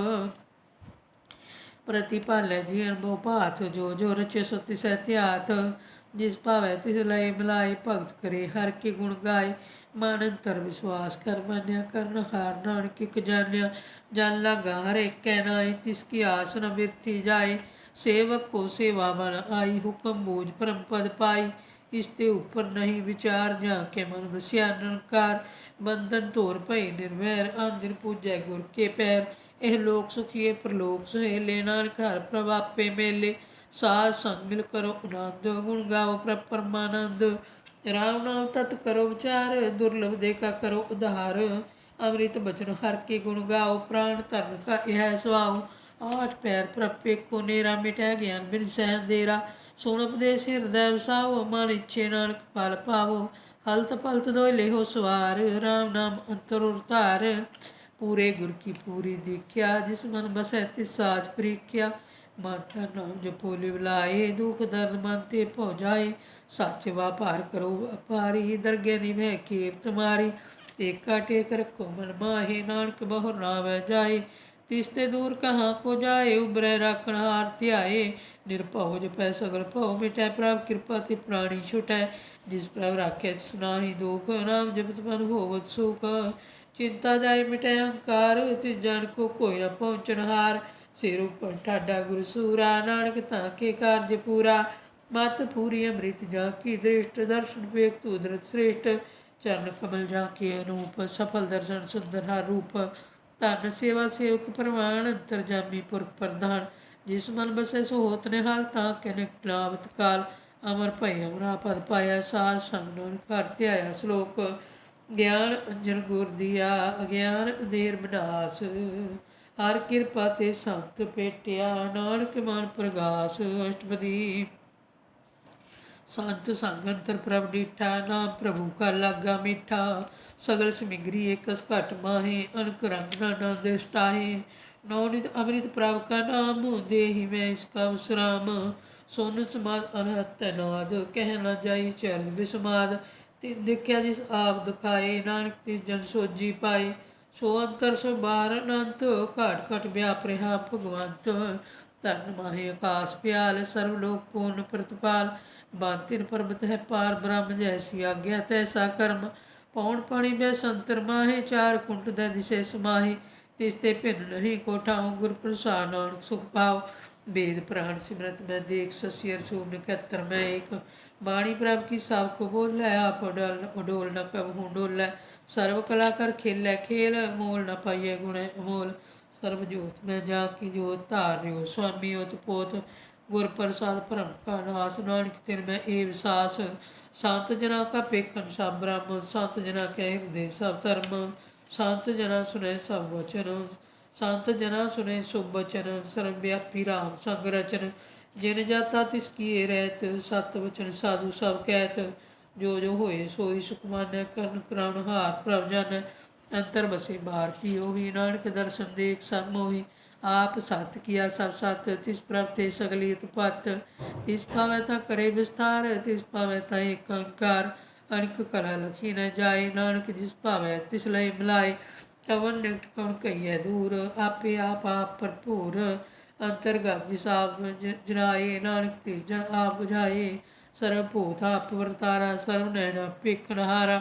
प्रतिपालै जी अनुभव भात, जो जो रचे सो तिसै ध्यात। जिस भावै तिस लय मिलाए, भगत करे हर के गुण गाए। मन अंतर विश्वास कर मान्या, करन हार नानक इक जान्या। जन लागा हर एकै नाई, तिसकी आस न बिरथी जाए। सेवक को सेवा बन आई, हुक्म बूझ परम पद पाई। इसते ऊपर नहीं विचार, जाके मन बसिया निरंकार। बंधन तोर भई निर्वैर, आन दिन पूजै गुर के पैर। ਇਹ ਲੋਕ ਸੁਖੀਏ ਪ੍ਰਲੋਕ ਸੁਹੇਲੇ, ਨਾਨਕ ਹਰ ਪ੍ਰਭ ਆਪੇ ਮੇਲੇ। ਸਾਧ ਸੰਗ ਮਿਲ ਕਰੋ ਆਨੰਦ, ਗੁਣ ਗਾਵੋ ਪ੍ਰਭ ਪਰਮਾਨੰਦ। ਰਾਮ ਨਾਮ ਤਤ ਕਰੋ ਵਿਚਾਰ, ਦੁਰਲਭ ਦੇ ਕਾ ਕਰੋ ਉਧਾਰ। ਅੰਮ੍ਰਿਤ ਬਚਨ ਹਰ ਕੇ ਗੁਣ ਗਾਓ, ਪ੍ਰਾਣ ਧਰਨ ਕਾ ਇਹ ਸੁਆਓ। ਆਠ ਪੈਰ ਪ੍ਰਭ ਏਕੋ ਨੇਰਾ, ਮਿਟੈ ਗਿਆਨ ਬਿਨ ਸਹਿ ਅੰਧੇਰਾ। ਸੁਣ ਉਪਦੇਸ਼ ਹਿਰਦੈ ਵਸਾਓ, ਮਨ ਇੱਛੇ ਨਾਨਕ ਫਲ ਪਾਵੋ। ਹਲਤ ਪਲਤ ਦੋਇ ਲੇਹੋ ਸਵਾਰ, ਰਾਮ ਨਾਮ ਅੰਤਰ ਉਰਤਾਰ। पूरे गुर की पूरी दीख्या, जिस मन बसै तिस साज परीख्या। माता नाम जपो लिवलाए, दुख दर्द मन ते भौ जाए। सच वापार करो अपारी, दरगे निभै केव तुम्हारी। एका टेक रखो मन माहे, नानक बहुर नावै जाए। तिसते दूर कहाँ को जाए, उबरै राखण हार ध्याए। निरभउ जपै सगल भउ मिटै, प्रभ कृपा ते प्राणी छुटै। जिस प्रभ राखै तिस नाहि दुख, नाम जपत मन होवत सुख। चिंता जाए मिटै अहंकार, तिस जन को कोई न पहुँचन हार। सिर ऊपर ठाडा गुर सूरा, नानक ताके कार्य पूरा। मत पूरी अमृत जाकी दृष्ट, दर्शन वेग तू दृत श्रेष्ठ। चरण कमल जाके अनूप, सफल दर्शन सुंदर हर रूप। धन सेवा सेवक प्रमाण, अंतरजामी पुरख प्रधान। जिस मन बसै सो होत निहाल, ताके निकट नावत काल। अमर भय अमरा पद पाया, साध संग नानक हर ध्याया। श्लोक ਗਿਆਨ ਅੰਜਨ ਗੁਰ ਦੀਆ, ਅਗਿਆਨ ਅੰਧੇਰ ਵਿਨਾਸ਼। ਹਰ ਕਿਰਪਾ ਤੇ ਸੰਤ ਭੇਟਿਆ, ਨਾਨਕ ਮਨ ਪ੍ਰਗਾਸ। ਅਸ਼ਟਪਦੀ संत संग अंतर प्रभ डिठा, नाम प्रभु का लागा मीठा। सगल समग्री एकस घट माहे, अनक रंग नाना दृष्टाहे। नौनित अमृत प्रभ का नाम, देहि मैं इसका विश्राम। सोन समाद अनहत तैनाद, कह न जाई चरण विस्माद। तिन देखिया जिस आप दिखाए, नानक तिस जन सोजी पाए। सो अंतर सो बाहर अनंत, घाट घट व्याप रहा भगवंत। धन माहे आकाश प्याल, सर्वलोक पूर्ण प्रतिपाल। बांतिन पर्वत है पार ब्रह्म, जैसी आज्ञा तैसा कर्म। पौन पानी बै संतर माहे, चार कुंट दै दिशे समाहे। तिसते भिन्न नहीं कोठाऊँ, गुर प्रसाद नानक सुख पाओ। वेद पुराण सिमरत मैं देख, ससियर सूर नक्षत्र मैं एक। बाणी प्रभ की सब को बोलै, आप उडोल न कबहूँ डोलै। सर्व कला कर खेलै खेल, मोल न पाइए गुण अमोल। सर्व जोत मैं जाकी जोत, धार्यो स्वामी ओत पोत। गुर प्रसाद भरम का नाश, नानक तिन मैं ए विसास। संत जना का पेखन सब ब्रह्म, संत जना कै हृदय सब धर्म। संत जना सुनै सब वचन, संत जना सुनै शुभ वचन। सर्वव्यापी राम संग रचन, जिन जाता तिस किए रहत। सत वचन साधु सब कहत, जो जो होए सोई सुख मानै। करन कराउन हार प्रभ जानै, अंतर बसे बाहर पियो ही। नानक दर्शन देख सब मोहि, आप सत किया सब सत। तिस प्रभ ते सगली उत्पत, तिस पावै ता करे विस्तार। तिस पावै ता एक अंकार, अनिक कला लखी न जाए। नानक जिस पावै तिस लय मिलाए, कवन निकट कवन कहिए दूर। आपे आप भरपूर, अंतरगत जिस आप जनाए। नानक तिस जन आप बुझाए, सर्वभूत आप वरतारा। सर्व नैना पेखन हारा,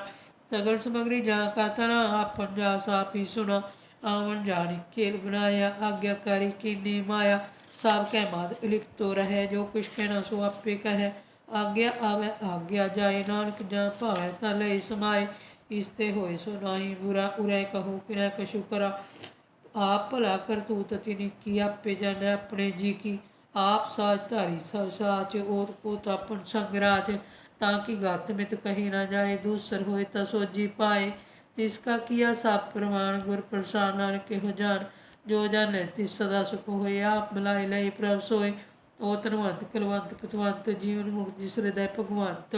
सगल समग्री जा का तना। आपन जास आप ही सुना, आवन जानी खेल बनाया। आज्ञाकारी कीनी माया, सब कह माद लिप्त तो रहे। जो कुछ कहना सो आपे कहे, आज्ञा आवे आज्ञा जाए। नानक जा भावै ता लय समाए, इसते होए सो नाही बुरा। उरै कहो किरै कछु करा, आप भला करतूत तिनि की। आपे जानै अपने जी की, आप साज धारी सब साच, ओत पोत अपन संग राज। ताकि गत मित कही न जाए, दूसर होए ता सोजी पाए। तिसका किया सब प्रमाण, गुर प्रसाद नानक केहो जान। जो जाने तिस सदा सुख होए, आप मिलाए लय प्रभ सोए। ओ धनवंत कुलवंत पतवंत, जीवन मुक्त जिस हृदय भगवंत।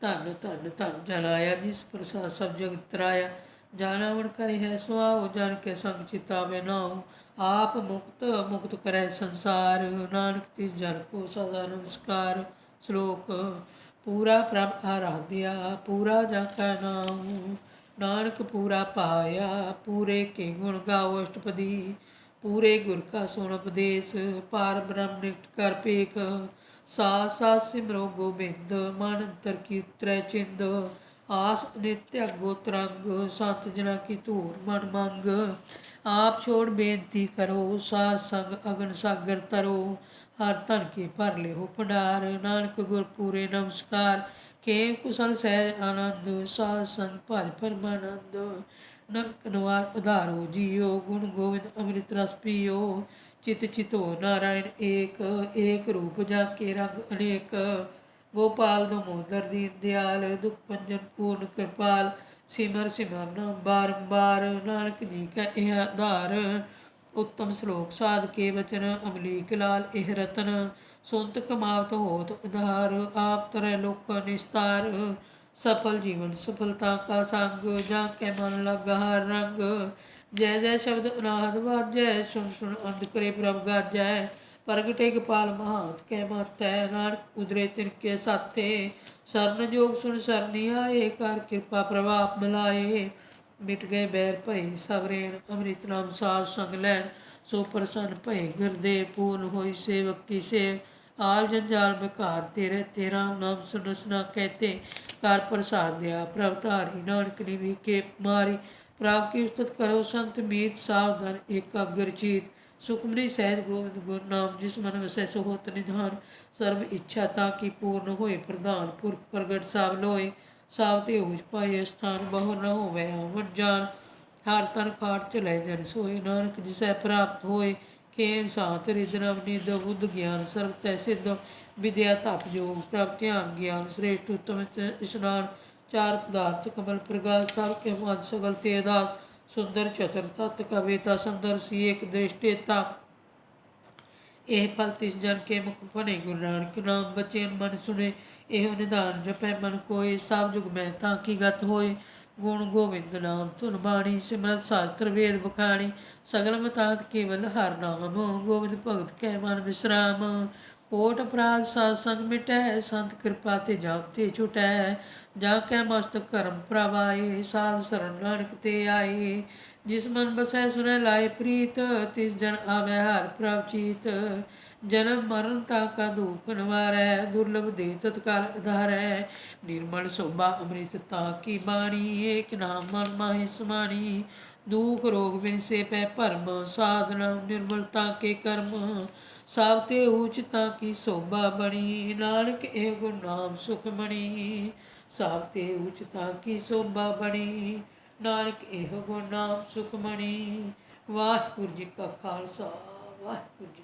धन धन धन जन आया, जिस प्रसाद सब जगत तराया। जाना मन करी है सुआओ, जन के संग चितावे नाऊ। आप मुक्त मुक्त करे संसार, नानक तिस जन को सदा नमस्कार। श्लोक पूरा प्रभ आराध्या, पूरा जाका नाम। नानक पूरा पाया, पूरे के गुण गाओ अष्टपदी। पूरे गुर का सुन उपदेश, पार ब्रह्म निकट कर पेख। साथ साथ सिमरो गोबिंद, मन अंतर की उतरै चिंद। आस नित्य अगो तरंग, संत जना की धूर मन मंग। आप छोड़ बेनती करो, साध संग अगन सागर तरो। हर धन के भर ले हो भंडार, नानक गुर पूरे नमस्कार। खेम कुशल सहज आनंद, साध संग भज परमानंद। नरक निवार उधारो जियो, गुण गोविंद अमृत रस पियो। चित चितो नारायण एक, एक रूप जाके रंग अनेक। गोपाल दामोदर दीन दयाल, दुख भंजन पूर्ण कृपाल। सिमर सिमर नाम बारंबार, नानक जी का यह आधार। उत्तम श्लोक साध के वचन, अमलीक लाल एह रतन। सुनत कमावत होत उधार, आप तरह लोक निस्तार। सफल जीवन सफलता का संग, जाके मन लगा हर रंग। जय जय शब्द अनाहद वाजै, सुन सुन अंध करे प्रभ गाजै। प्रगटे गोपाल महात कै मातै, नानक उदरे तिनके साथे। सरन जोग सुन सरनी आए, कर कृपा प्रभाप मिलाए। मिट गए बैर भय सब रेण, अमृत नाम साध संग लैन। सो प्रसन्न भय गुरदेव, पूर्ण होई सेवक की सेव। आल जंजाल बेकार तेरे, तेरा नाम सुनसना कहते। कर प्रसाद दिया प्रभ धारी, नानक निवि के मारी। प्रभ की उस्तत करो संत मीत, सावधान एकाग्र चीत। सुखमनी सहज गोविंद गुर नाम, जिस मन वसै सो होत निधान। सर्व इच्छा ताकि पूर्ण होए प्रधान, पुरख प्रगट सब लोए। सावते ऊज पाए स्थान, बहु न होवै आवन जान। हर तन खाट चलै जन सोए, नानक जिसै प्राप्त होए। खेम सात रिद नव निध, बुद्ध ज्ञान सर्व तै सिद्ध। विद्या तप योग प्रभ ध्यान ज्ञान, श्रेष्ठ उत्तम स्नान। चार पदार्थ कमल प्रगास, सब के मद सगल ते दास। सुंदर चतुर तत् का बेता, सुंदर सी एक दृष्टेता। ਇਹ ਫਲ ਤਿਸ ਜਨ ਕੇ ਮੁਖ ਬਣੇ, ਗੁਰੂ ਨਾਨਕ ਨਾਮ ਬਚੇ ਮਨ ਸੁਣੇ। ਇਹੋ ਨਿਧਾਨ ਜਪੈ ਮਨ ਕੋਇ, ਸਭ ਜੁਗ ਮੈਂ ਤਾਂ ਕੀ ਗਤ ਹੋਏ। ਗੁਣ ਗੋਬਿੰਦ ਨਾਮ ਧੁਨ ਬਾਣੀ, ਸਿਮਰਤ ਸ਼ਾਸਤਰ ਵੇਦ ਬਖਾਣੀ। ਸਗਲ ਮਤਾਤ ਕੇਵਲ ਹਰ ਨਾਮ, ਗੋਬਿੰਦ ਭਗਤ ਕੈ ਮਨ ਵਿਸਰਾਮ। ਕੋਟ ਅਪਰਾਧ ਸਾਧ ਸੰਗ ਮਿਟੈ, ਸੰਤ ਕਿਰਪਾ ਤੇ ਜਾਪ ਤੇ ਛੁਟੈ। ਜਾ ਕੈ ਮਸਤਕ ਕਰਮ ਪ੍ਰਭ ਆਏ, ਸਾਧ ਸਰਣ ਨਾਨਕ ਤੇ ਆਏ। जिस मन बसै सुनै लाए प्रीत, तिस जन आवै हर प्रभ चीत। जन्म मरण ताका दुख निवारै, दुर्लभ दे तत्काल आधारै। निर्मल शोभा अमृत ताकी बाणी, एक नाम मन माहि समानी। दुख रोग बिनसे पै भरम, साधना निर्मलता के कर्म। सावते ऊच ताकी शोभा बणी, नानक एह गुण नाम सुख मणि। सावते ऊच ताकी शोभा बणी, नानक एह गुण नाम सुखमणि। वाहिगुरू जी का खालसा, वाहिगुरू जी